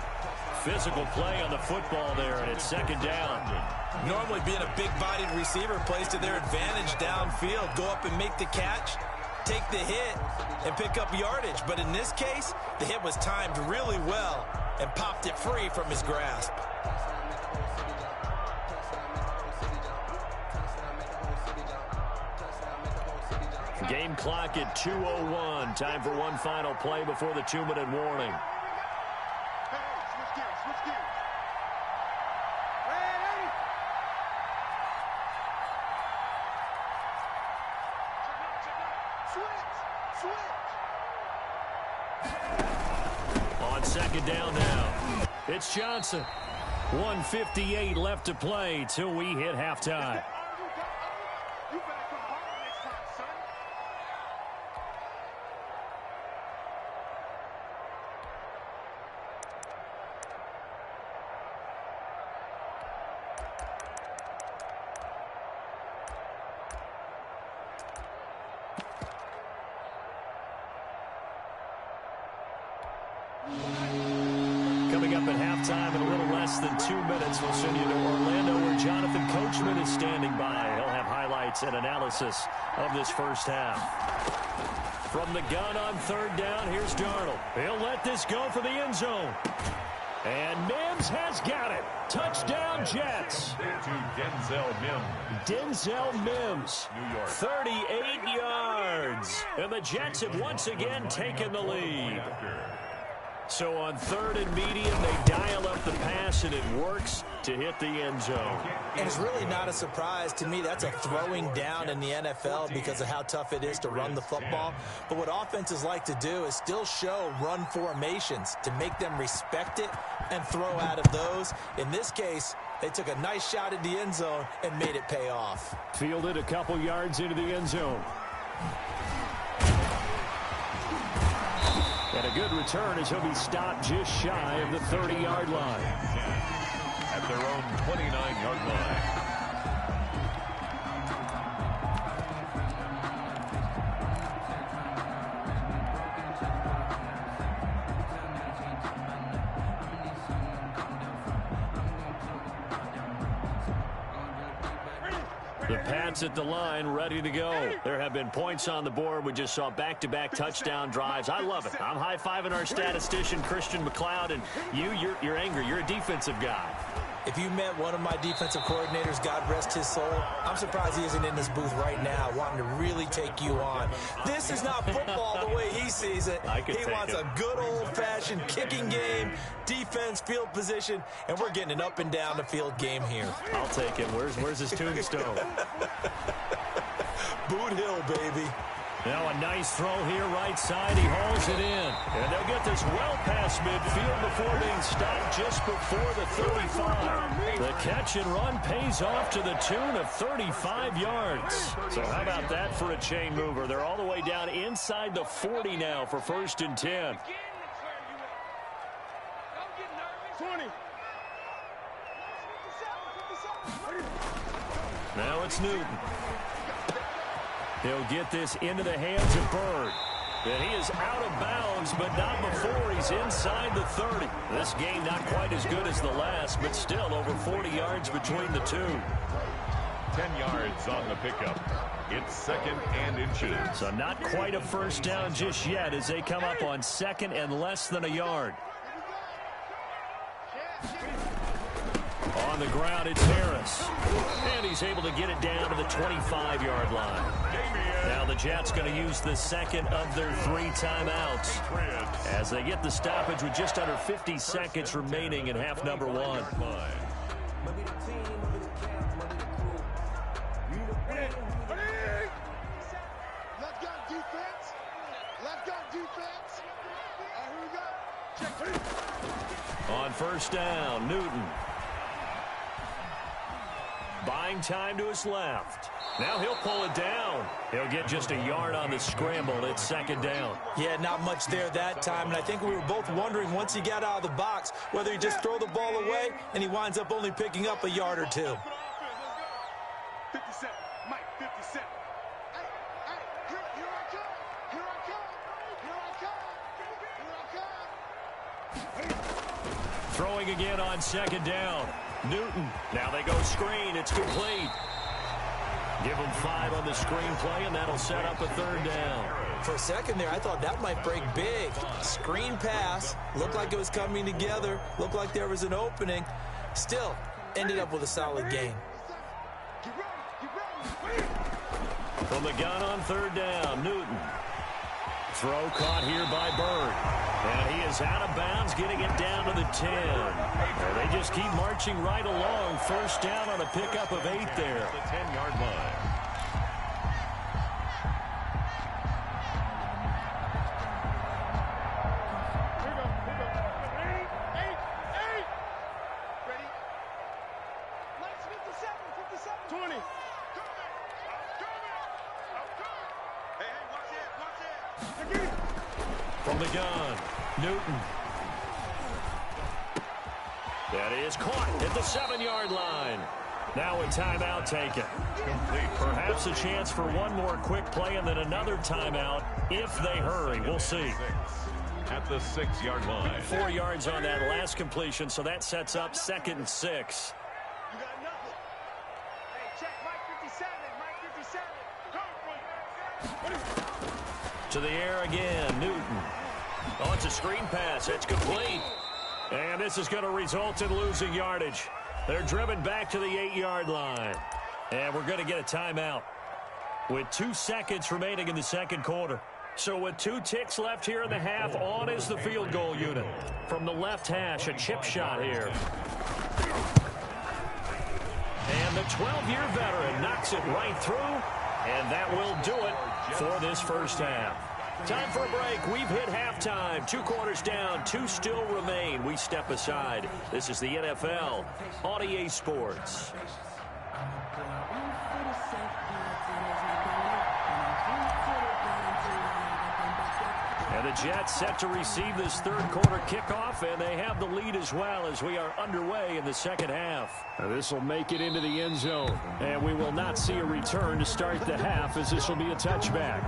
Physical play on the football there, and it's 2nd down. Normally being a big-bodied receiver plays to their advantage downfield. Go up and make the catch, take the hit, and pick up yardage. But in this case, the hit was timed really well and popped it free from his grasp. Game clock at 2:01. Time for one final play before the 2-minute warning. Switch gears. On second down now, it's Johnson. 1:58 left to play till we hit halftime. Coming up at halftime in a little less than 2 minutes, we'll send you to Orlando where Jonathan Coachman is standing by. He'll have highlights and analysis of this first half. From the gun on third down, here's Darnold. He'll let this go for the end zone. And Mims has got it. Touchdown, Jets. To Denzel Mims. Denzel Mims, New York. 38 yards. And the Jets have once again taken the lead. So on third and medium, they dial up the pass, and it works to hit the end zone. And it's really not a surprise to me. That's a throwing down in the NFL because of how tough it is to run the football. But what offenses like to do is still show run formations to make them respect it and throw out of those. In this case, they took a nice shot at the end zone and made it pay off. Fielded a couple yards into the end zone. And a good return as he'll be stopped just shy of the 30-yard line. At their own 29-yard line. The Pats at the line, ready to go. There have been points on the board. We just saw back-to-back touchdown drives. I love it. I'm high-fiving our statistician, Christian McLeod, and you're angry. You're a defensive guy. If you met one of my defensive coordinators, God rest his soul, I'm surprised he isn't in this booth right now wanting to really take you on. This is not football the way he sees it. He wants a good old-fashioned kicking game, defense, field position, and we're getting an up and down the field game here. I'll take it. Where's his tombstone? Boot Hill, baby. Now a nice throw here, right side. He hauls it in. And they'll get this well past midfield before being stopped just before the 35. The catch and run pays off to the tune of 35 yards. So how about that for a chain mover? They're all the way down inside the 40 now for 1st and 10. 20. Now it's Newton. He'll get this into the hands of Bird. And he is out of bounds, but not before he's inside the 30. This game not quite as good as the last, but still over 40 yards between the two. 10 yards on the pickup. It's 2nd and inches. So not quite a first down just yet as they come up on 2nd and less than a yard. On the ground, it's Harris. And he's able to get it down to the 25-yard line. Now the Jets going to use the second of their 3 timeouts as they get the stoppage with just under 50 seconds remaining in half number 1. Left guard defense. Left guard defense. Here we go. Check. On first down, Newton. Buying time to his left. Now he'll pull it down. He'll get just a yard on the scramble. It's 2nd down. Yeah, not much there that time. And I think we were both wondering once he got out of the box whether he just throw the ball away and he winds up only picking up a yard or 2. 57. Mike, 57. Hey, here I come. Here I come. Here I come. Here I come. Throwing again on 2nd down. Newton. Now they go screen. It's complete. Give them 5 on the screen play, and that'll set up a 3rd down. For a second there, I thought that might break big. Screen pass. Looked like it was coming together. Looked like there was an opening. Still, ended up with a solid game. From the gun on 3rd down, Newton. Throw caught here by Bird. And he is out of bounds, getting it down to the 10. And they just keep marching right along. First down on a pickup of 8 there. The 10-yard line. From the gun, Newton. That is caught at the 7-yard line. Now a timeout taken. Perhaps a chance for one more quick play and then another timeout if they hurry. We'll see. At the 6-yard line. 4 yards on that last completion, so that sets up 2nd and 6. You got nothing. Hey, check Mike 57. Mike 57. To the air again, Newton. Oh, it's a screen pass. It's complete. And this is going to result in losing yardage. They're driven back to the 8-yard line. And we're going to get a timeout with 2 seconds remaining in the second quarter. So with 2 ticks left here in the half, on is the field goal unit. From the left hash, a chip shot here. And the 12-year veteran knocks it right through, and that will do it for this first half. Time for a break. We've hit halftime. 2 quarters down, 2 still remain. We step aside. This is the NFL on EA Sports. And the Jets set to receive this third quarter kickoff, and they have the lead as well as we are underway in the second half. This will make it into the end zone, and we will not see a return to start the half as this will be a touchback.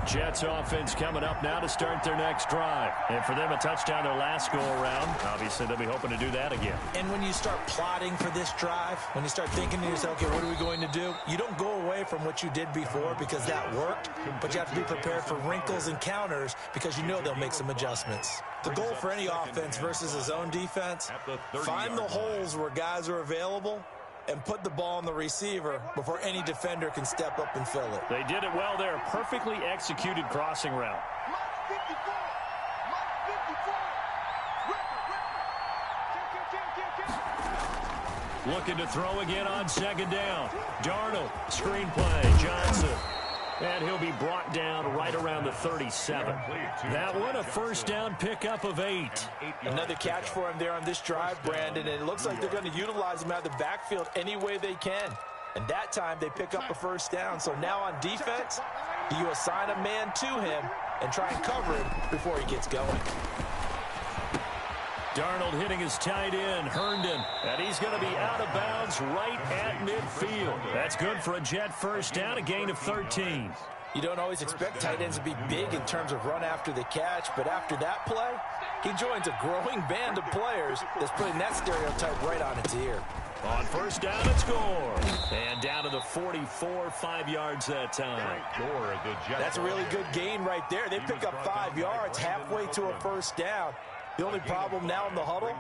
Jets offense coming up now to start their next drive. And for them, a touchdown their last go-around. Obviously, they'll be hoping to do that again. And when you start plotting for this drive, when you start thinking to yourself, okay, what are we going to do? You don't go away from what you did before because that worked, but you have to be prepared for wrinkles and counters because you know they'll make some adjustments. The goal for any offense versus a zone defense, find the holes where guys are available and put the ball on the receiver before any defender can step up and fill it. They did it well there. Perfectly executed crossing route. Looking to throw again on second down. Darnold, screenplay, Johnson. And he'll be brought down right around the 37. That one, a first down pickup of 8. Another catch for him there on this drive, Brandon, and it looks like they're going to utilize him out of the backfield any way they can. And that time they pick up a first down. So now on defense, you assign a man to him and try and cover him before he gets going. Darnold hitting his tight end, Herndon, and he's going to be out of bounds right at midfield. That's good for a Jet first down, a gain of 13. You don't always expect tight ends to be big in terms of run after the catch, but after that play, he joins a growing band of players that's putting that stereotype right on its ear. On first down, it's Gore. And down to the 44, 5 yards that time. That's a really good gain right there. They pick up 5 yards halfway to a first down. The only problem now in the huddle,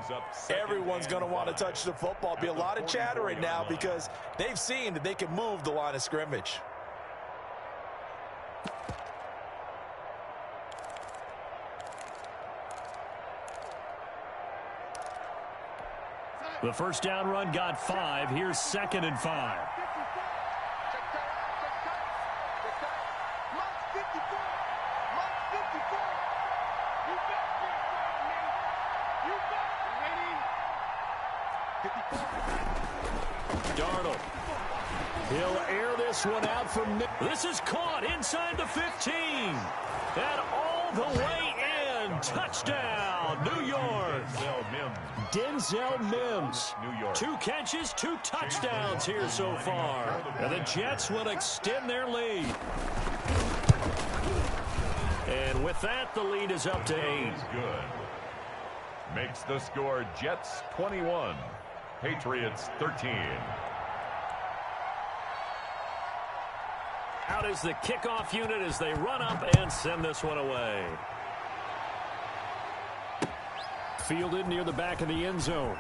everyone's going to want to touch the football. Be a lot of chattering now because they've seen that they can move the line of scrimmage. The first down run got 5. Here's 2nd and 5. Darnold. He'll air this one out from Nick. This is caught inside the 15. And all the way in. Touchdown, New York. Denzel Mims. 2 catches, 2 touchdowns here so far. And the Jets will extend their lead. And with that, the lead is up to 8. Good. Makes the score Jets 21. Patriots 13. Out is the kickoff unit as they run up and send this one away. Fielded near the back of the end zone.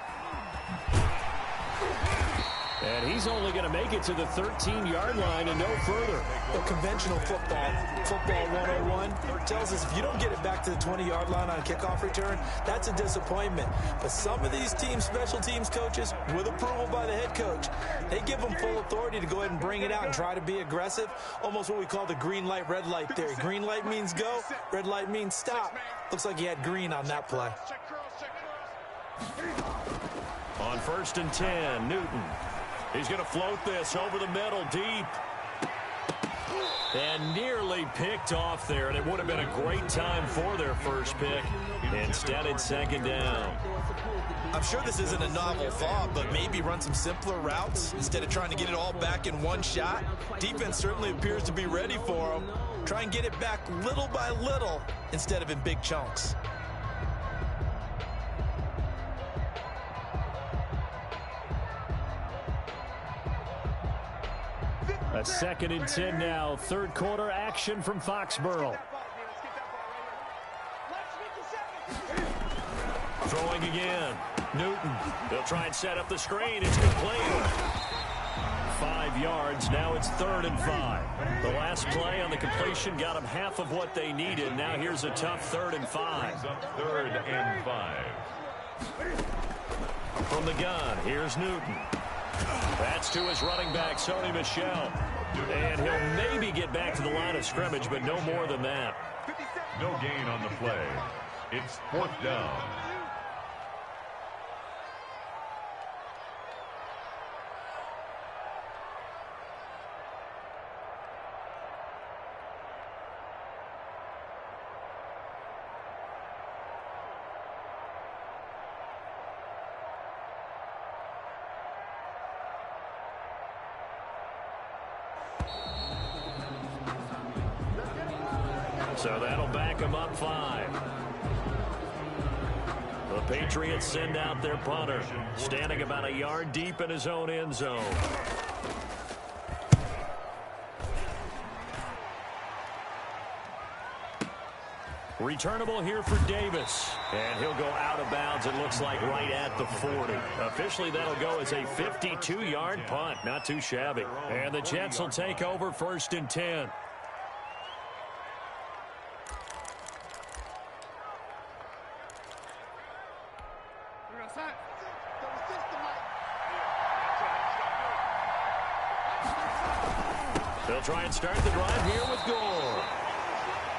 And he's only going to make it to the 13-yard line and no further. Well, conventional football 101, tells us if you don't get it back to the 20-yard line on a kickoff return, that's a disappointment. But some of these teams, special teams coaches, with approval by the head coach, they give them full authority to go ahead and bring it out and try to be aggressive. Almost what we call the green light, red light theory. Green light means go, red light means stop. Looks like he had green on that play. On 1st and 10, Newton. He's going to float this over the middle, deep. And nearly picked off there, and it would have been a great time for their first pick. Instead, it's 2nd down. I'm sure this isn't a novel thought, but maybe run some simpler routes instead of trying to get it all back in one shot. Defense certainly appears to be ready for them. Try and get it back little by little instead of in big chunks. A 2nd and 10 now. 3rd quarter action from Foxborough. Throwing again. Newton. They'll try and set up the screen. It's complete. 5 yards. Now it's 3rd and 5. The last play on the completion got them half of what they needed. Now here's a tough 3rd and 5. 3rd and 5. From the gun, here's Newton. That's to his running back, Sony Michel. And he'll maybe get back to the line of scrimmage, but no more than that. No gain on the play. It's 4th down. So that'll back him up 5. The Patriots send out their punter, standing about a yard deep in his own end zone. Returnable here for Davis. And he'll go out of bounds, it looks like, right at the 40. Officially, that'll go as a 52-yard punt. Not too shabby. And the Jets will take over 1st and 10. They'll try and start the drive here with Gore.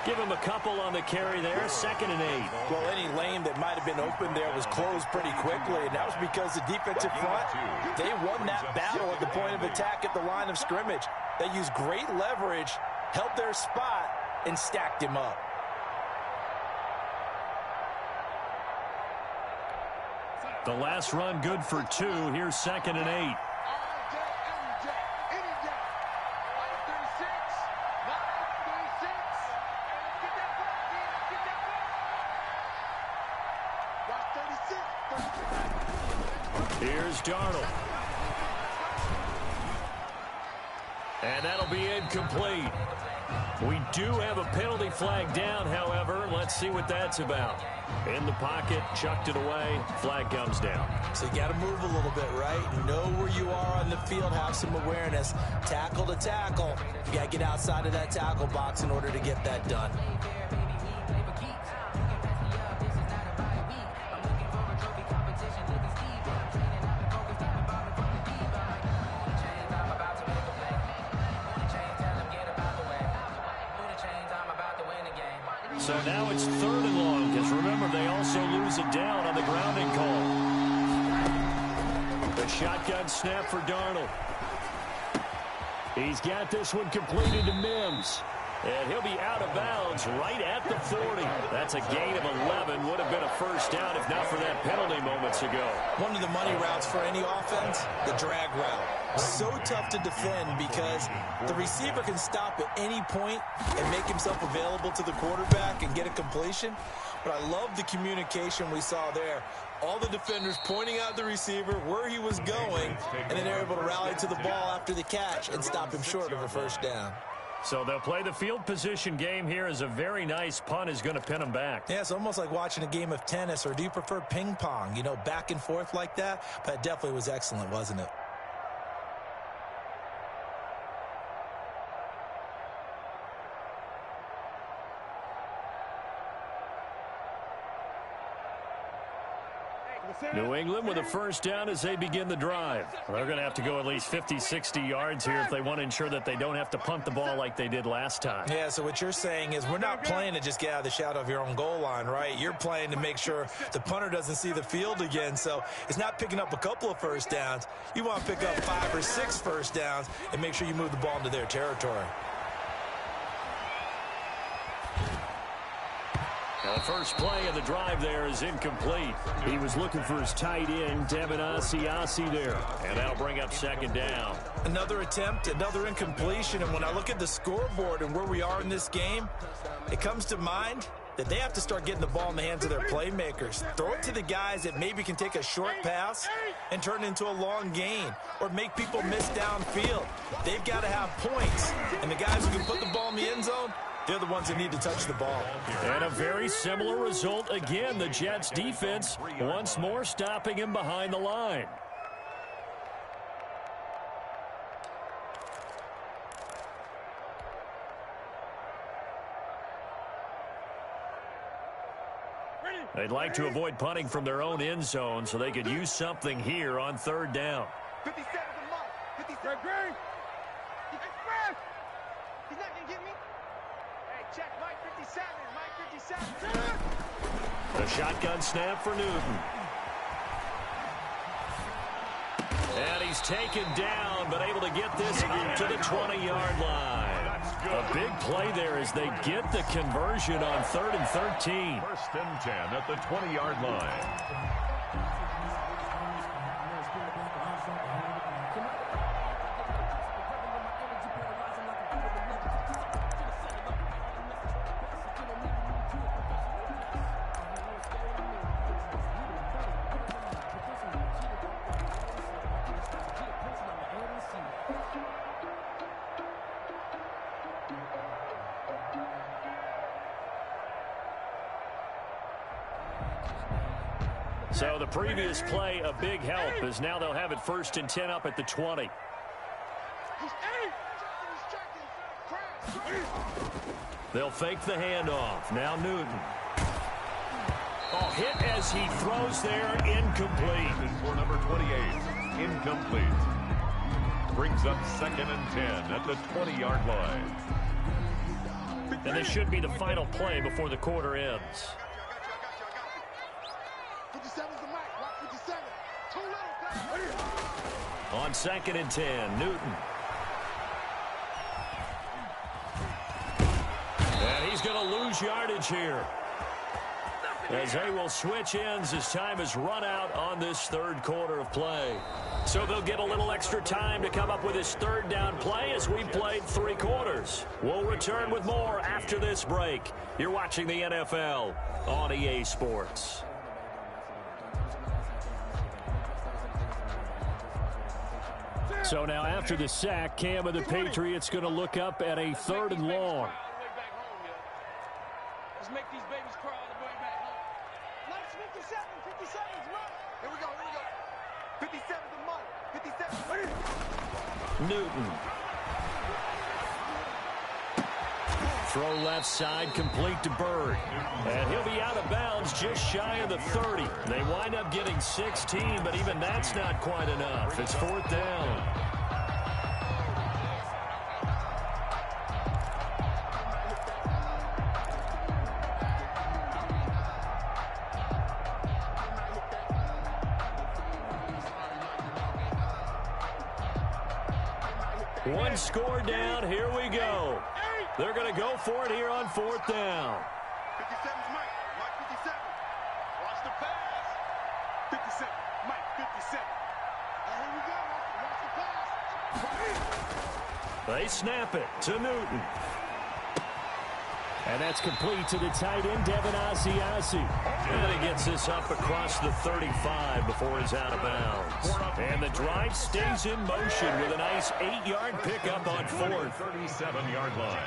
Give him a couple on the carry there. 2nd and 8. Well, any lane that might have been open there was closed pretty quickly, and that was because the defensive front, they won that battle at the point of attack at the line of scrimmage. They used great leverage, held their spot, and stacked him up. The last run good for 2. Here's 2nd and 8. Here's Darnold. And that'll be incomplete. We do have a penalty flag down, however. Let's see what that's about. In the pocket, chucked it away, flag comes down. So you got to move a little bit, right? Know where you are on the field, have some awareness. Tackle to tackle. You got to get outside of that tackle box in order to get that done. So now it's 3rd and long, because remember, they also lose it down on the grounding call. The shotgun snap for Darnold. He's got this one completed to Mims. And he'll be out of bounds right at the 40. That's a gain of 11. Would have been a first down if not for that penalty moments ago. One of the money routes for any offense, the drag route. So tough to defend because the receiver can stop at any point and make himself available to the quarterback and get a completion. But I love the communication we saw there. All the defenders pointing out the receiver, where he was going, and then they're able to rally to the ball after the catch and stop him short of a first down. So they'll play the field position game here as a very nice punt is going to pin them back. Yeah, it's almost like watching a game of tennis, or do you prefer ping pong? You know, back and forth like that? But it definitely was excellent, wasn't it? New England with a first down as they begin the drive. They're going to have to go at least 50, 60 yards here if they want to ensure that they don't have to punt the ball like they did last time. Yeah, so what you're saying is we're not playing to just get out of the shadow of your own goal line, right? You're playing to make sure the punter doesn't see the field again. So it's not picking up a couple of first downs. You want to pick up 5 or 6 first downs and make sure you move the ball into their territory. Now, the first play of the drive there is incomplete. He was looking for his tight end, Devin Asiasi there. And that'll bring up second down. Another attempt, another incompletion. And when I look at the scoreboard and where we are in this game, it comes to mind that they have to start getting the ball in the hands of their playmakers. Throw it to the guys that maybe can take a short pass and turn it into a long gain or make people miss downfield. They've got to have points. And the guys who can put the ball in the end zone, they're the ones that need to touch the ball. And a very similar result again. The Jets defense once more stopping him behind the line. They'd like to avoid punting from their own end zone so they could use something here on third down. 57 to Mike. 57. Rgame. He's not going to get me. Hey, check Mike 57. Mike 57. The shotgun snap for Newton. And he's taken down, but able to get this up to the 20-yard line. A big play there as they get the conversion on 3rd and 13. First and 10 at the 20-yard line. So the previous play, a big help, as now they'll have it 1st and 10 up at the 20. They'll fake the handoff. Now Newton. Oh, hit as he throws there, incomplete. For number 28, incomplete. Brings up 2nd and 10 at the 20-yard line. And this should be the final play before the quarter ends. 57's the mic. Watch 57. Too little. On 2nd and 10, Newton. And he's going to lose yardage here, as they will switch ends as time is run out on this 3rd quarter of play. So they'll get a little extra time to come up with his 3rd down play as we played 3 quarters. We'll return with more after this break. You're watching the NFL on EA Sports. So now after the sack, Cam of the Patriots going to look up at a 3rd and long. Let's make these babies cry all the way back home. Lights 57. 57's right. Here we go. 57's the mic. 57. Newton. Throw left side, complete to Bird. And he'll be out of bounds just shy of the 30. They wind up getting 16, but even that's not quite enough. It's 4th down. One score down. Here we go. They're going to go for it here on 4th down. 57's Mike. Mike 57. Watch the pass. 57. Mike 57. And here we go. Watch the pass. They snap it to Newton. And that's complete to the tight end, Devin Asiasi. And he gets this up across the 35 before he's out of bounds. And the drive stays in motion with a nice 8-yard pickup on 4th. 37-yard line.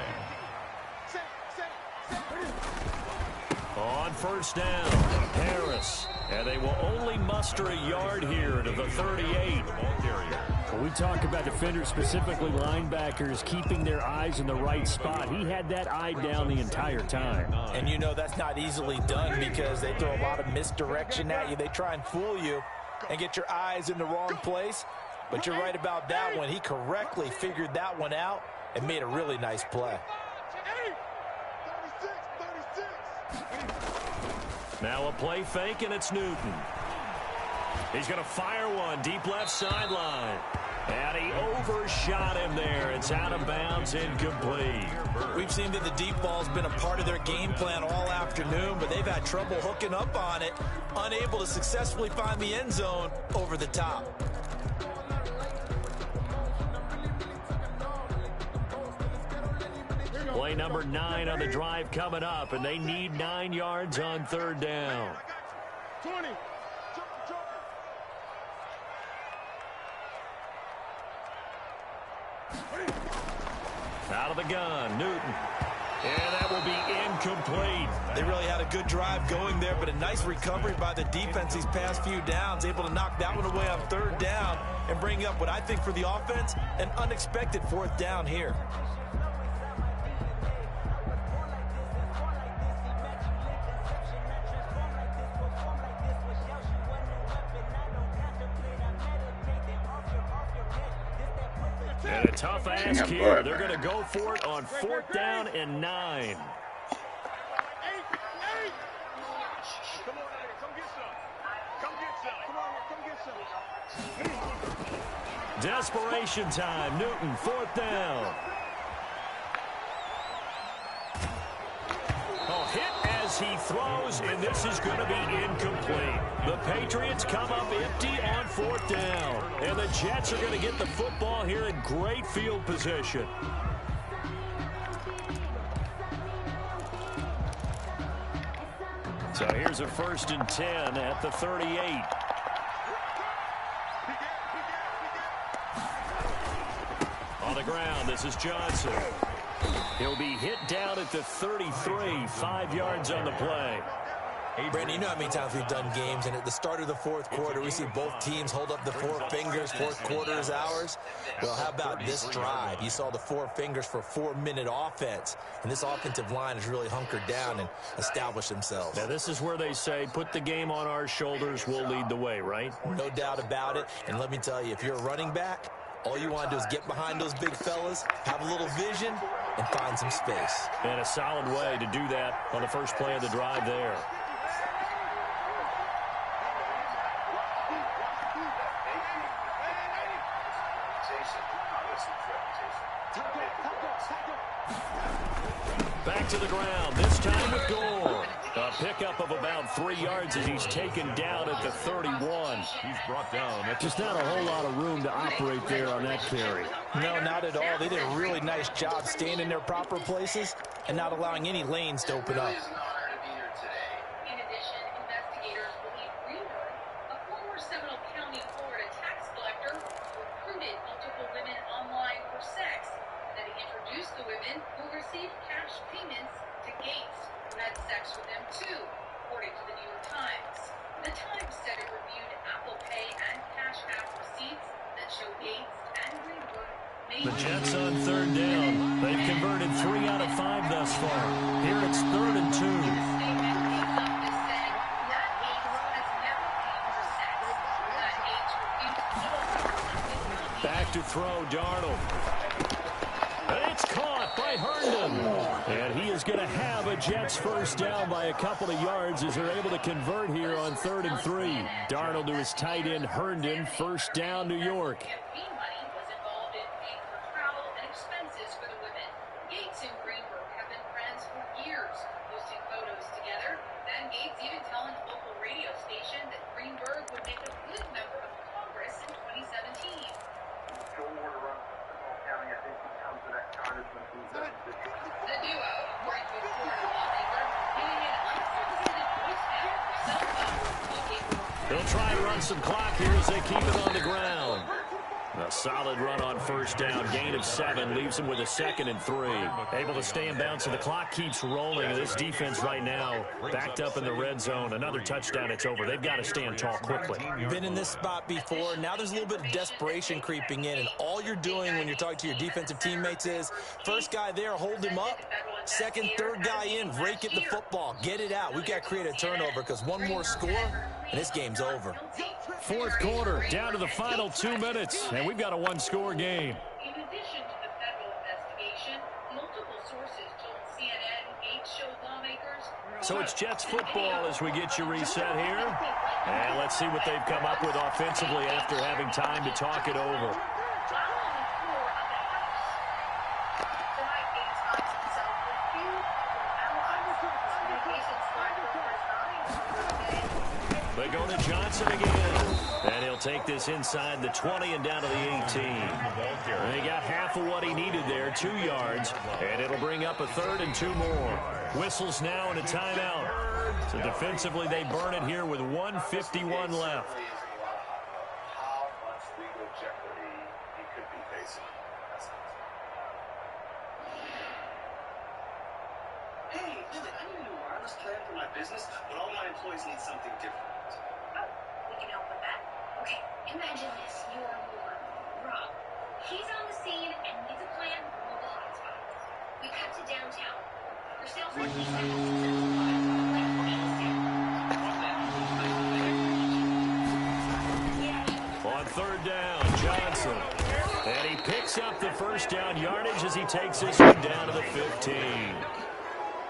On first down, Harris. And they will only muster a yard here to the 38. When we talk about defenders, specifically linebackers, keeping their eyes in the right spot, he had that eye down the entire time. And you know that's not easily done because they throw a lot of misdirection at you. They try and fool you and get your eyes in the wrong place. But you're right about that one. He correctly figured that one out and made a really nice play. Now a play fake, and it's Newton. He's going to fire one deep left sideline. And he overshot him there. It's out of bounds, incomplete. We've seen that the deep ball's been a part of their game plan all afternoon, but they've had trouble hooking up on it, unable to successfully find the end zone over the top. Play number 9 on the drive coming up, and they need 9 yards on third down. 20. Out of the gun, Newton. And that will be incomplete. They really had a good drive going there, but a nice recovery by the defense these past few downs, able to knock that one away on third down and bring up what I think for the offense, an unexpected fourth down here. And a tough ask here. They're going to go for it on fourth down and 9. Desperation time. Newton, fourth down. Oh, hit as he throws, and this is going to be incomplete. The Patriots come up empty on fourth down. And the Jets are going to get the football here in great field position. So here's a 1st and 10 at the 38. On the ground, this is Johnson. He'll be hit down at the 33, 5 yards on the play. Hey, Brandon, you know how many times we've done games, and at the start of the fourth quarter, we see both teams hold up the 4 fingers, fourth quarter is ours. Well, how about this drive? You saw the 4 fingers for 4-minute offense, and this offensive line has really hunkered down and established themselves. Now, this is where they say, put the game on our shoulders, we'll lead the way, right? No doubt about it, and let me tell you, if you're a running back, all you want to do is get behind those big fellas, have a little vision, and find some space. And a solid way to do that on the first play of the drive there. Back to the ground, this time with Gore. A pickup of about 3 yards as he's taken down at the 31. He's brought down. Just not a whole lot of room to operate there on that carry. No, not at all. They did a really nice job staying in their proper places and not allowing any lanes to open up. In addition, investigators believe Greenberg, a former Seminole County, Florida tax collector, recruited multiple women online for sex. Then he introduced the women who received cash payments to Gates, who had sex with them too, according to the New York Times. The Times said it reviewed Apple Pay and Cash App receipts that show Gates and Greenberg made. The Jets on third down. They've converted 3 out of 5 thus far. Here it's 3rd and 2. Statement came up as saying that Gates has never paid for sex. That Gates refused. Back to throw, Darnold. And it's caught by Herndon. And he is going to have a Jets first down by a couple of yards as they're able to convert here on 3rd and 3. Darnold to his tight end, Herndon. First down, New York. Campaign money was involved in paying for travel and expenses for the women. Gates and Greenberg have been friends for years, posting photos together. Then Gates even telling a local radio station that Greenberg would make a good member of Congress in 2017. The duo, according to a Florida lawmaker, made an unsolicited voicemail for cell phone. They'll try and run some clock here as they keep it on the ground. A solid run on first down. Gain of 7 leaves him with a 2nd and 3. Able to stay in bounds, so the clock keeps rolling. This defense right now backed up in the red zone. Another touchdown, it's over. They've got to stand tall quickly. Been in this spot before. Now there's a little bit of desperation creeping in, and all you're doing when you're talking to your defensive teammates is first guy there, hold him up. Second, third guy in, rake at the football. Get it out. We've got to create a turnover because one more score, and this game's over. Fourth quarter, down to the final 2 minutes, and we've got a one-score game. In addition to the federal investigation, multiple sources told CNN 8 showed lawmakers. So it's Jets football as we get you reset here. And let's see what they've come up with offensively after having time to talk it over. They go to Johnson again. And he'll take this inside the 20 and down to the 18. And he got half of what he needed there, 2 yards. And it'll bring up a 3rd and 2 more. Whistles now and a timeout. So defensively, they burn it here with 1:51 left. How much legal jeopardy he could be facing. Hey, listen, I need a new wireless plan for my business, but all my employees need something different. Oh, we can help with that. Okay, imagine this. You're a mover, Rob. He's on the scene and needs a plan for mobile hotspots. We cut to downtown. Your sales force needs to have a successful On 3rd down, Johnson. And he picks up the first down yardage as he takes this one down to the 15.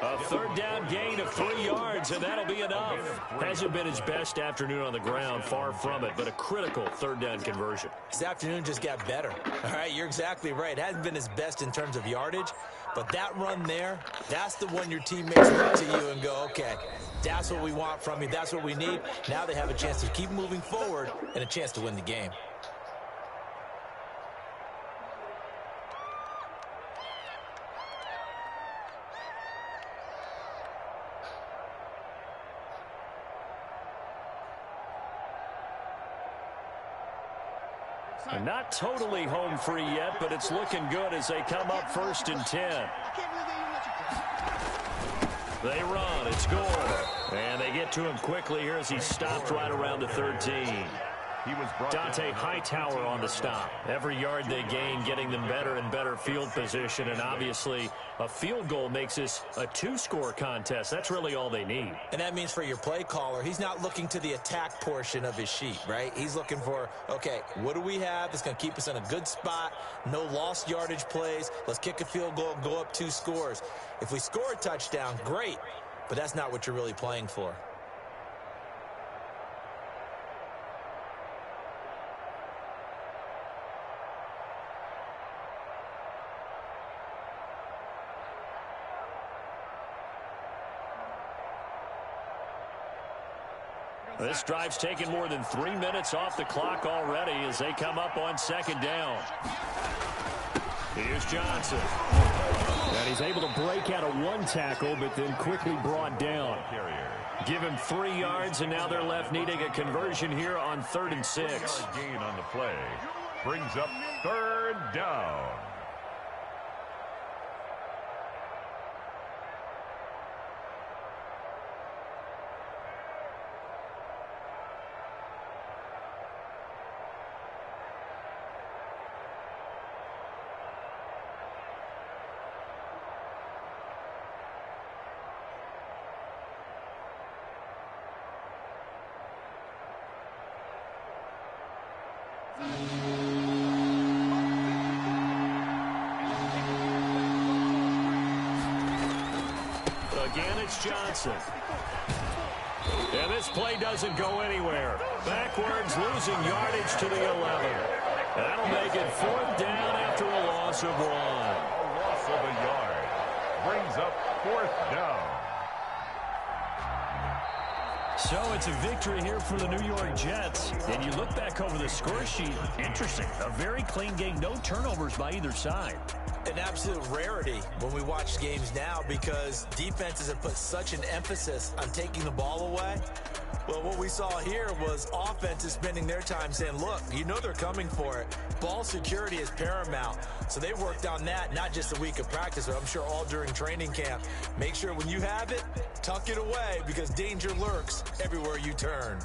A 3rd down gain of 3 yards, and that'll be enough. Hasn't been his best afternoon on the ground, far from it, but a critical 3rd down conversion. His afternoon just got better. All right, you're exactly right. It hasn't been his best in terms of yardage, but that run there, that's the one your teammates look to you and go, okay, that's what we want from you. That's what we need. Now they have a chance to keep moving forward and a chance to win the game. And not totally home free yet, but it's looking good as they come up 1st and 10. They run, it's Gore. And they get to him quickly here as he stopped right around the 13. Dante Hightower on the stop. Every yard they gain, getting them better and better field position. And obviously, a field goal makes this a 2-score contest. That's really all they need. And that means for your play caller, he's not looking to the attack portion of his sheet, right? He's looking for, okay, what do we have that's going to keep us in a good spot? No lost yardage plays. Let's kick a field goal and go up 2 scores. If we score a touchdown, great. But that's not what you're really playing for. This drive's taken more than 3 minutes off the clock already as they come up on 2nd down. Here's Johnson. And he's able to break out of 1 tackle, but then quickly brought down. Give him 3 yards, and now they're left needing a conversion here on 3rd and 6. Gain on the play brings up 3rd down. Again, it's Johnson. And this play doesn't go anywhere. Backwards, losing yardage to the 11. That'll make it 4th down after a loss of 1. A loss of a yard brings up 4th down. So it's a victory here for the New York Jets. And you look back over the score sheet, interesting. A very clean game, no turnovers by either side. An absolute rarity when we watch games now because defenses have put such an emphasis on taking the ball away. Well, what we saw here was offenses spending their time saying, look, you know they're coming for it. Ball security is paramount. So they worked on that, not just a week of practice, but I'm sure all during training camp. Make sure when you have it, tuck it away because danger lurks everywhere you turn.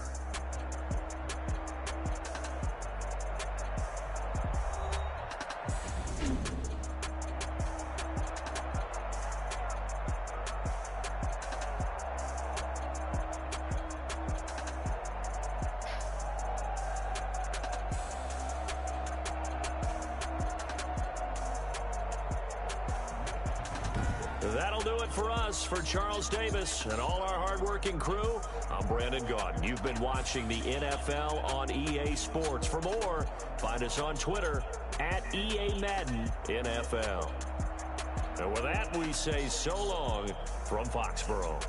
That'll do it for us. For Charles Davis and all our hardworking crew, I'm Brandon Gaudin. You've been watching the NFL on EA Sports. For more, find us on Twitter at EA Madden NFL. And with that, we say so long from Foxborough.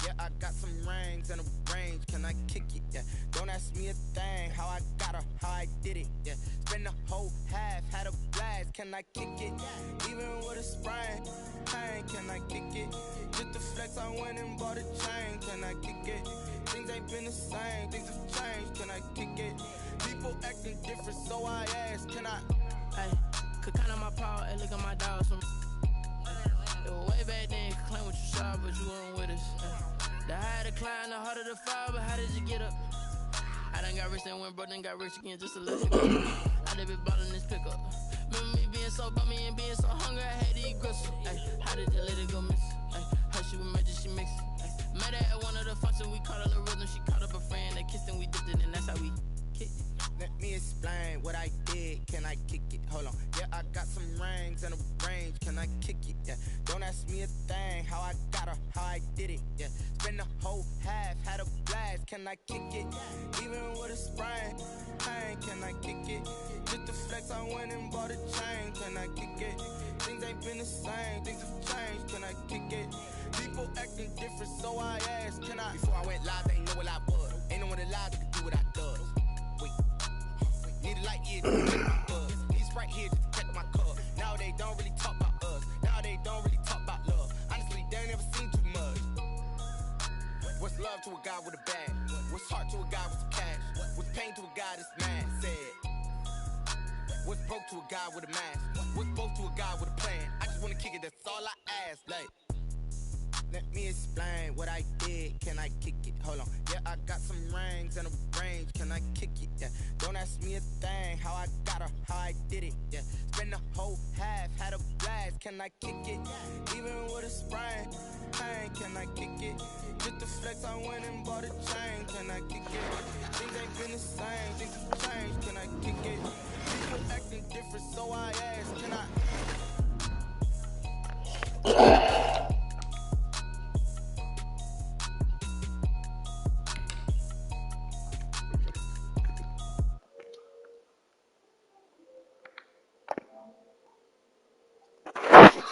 Yeah, I got some rings and a range. Can I kick it? Yeah. Don't ask me a thing. How I got her, how I did it. Yeah. Spend the whole half, had a blast. Can I kick it? Even with a sprain, pain. Can I kick it? Just to flex, I went and bought a chain. Can I kick it? Things ain't been the same. Things have changed. Can I kick it? People acting different, so I ask. Can I? Hey, could count on my paw and look at my dogs from. It was way back then, could claim what you saw, but you weren't with us. The higher the climb, the harder the fall, but how did you get up? I done got rich and went broke, then got rich again just to let you go. I done been ballin' this pickup. Remember me being so bummy and being so hungry, I had to eat gristle. Ay, how did you let it go miss? Ay, how she was magic, she mixed. Met her at one of the functions, we caught her the rhythm, she caught up a friend, they kissed and we dipped it, and that's how we kicked it. Let me explain what I did. Can I kick it? Hold on. Yeah, I got some rings and a range. Can I kick it? Yeah. Don't ask me a thing. How I got her, how I did it. Yeah. Spend the whole half, had a blast. Can I kick it? Even with a sprain, pain. Can I kick it? Just to flex, I went and bought a chain. Can I kick it? Things ain't been the same. Things have changed. Can I kick it? People acting different, so I asked. Can I? Before I went live, they ain't know what I was. Ain't no one alive that could do what I does. Wait. Need a light here to check my buzz. Need Sprite here just to check my cup. Now they don't really talk about us. Now they don't really talk about love. Honestly, they ain't never seen too much. What's love to a guy with a bag? What's heart to a guy with some cash? What's pain to a guy that's mad? Said. What's broke to a guy with a mask? What's both to a guy with a plan? I just wanna kick it, that's all I ask. Like, let me explain what I did. Can I kick it? Hold on. Yeah, I got some rings and a range. Can I kick it? Yeah. Don't ask me a thing. How I got her, how I did it. Yeah. Spend the whole half, had a blast. Can I kick it? Even with a sprain, pain. Can I kick it? Just to flex, I went and bought a chain. Can I kick it? Things ain't been the same. Things have changed.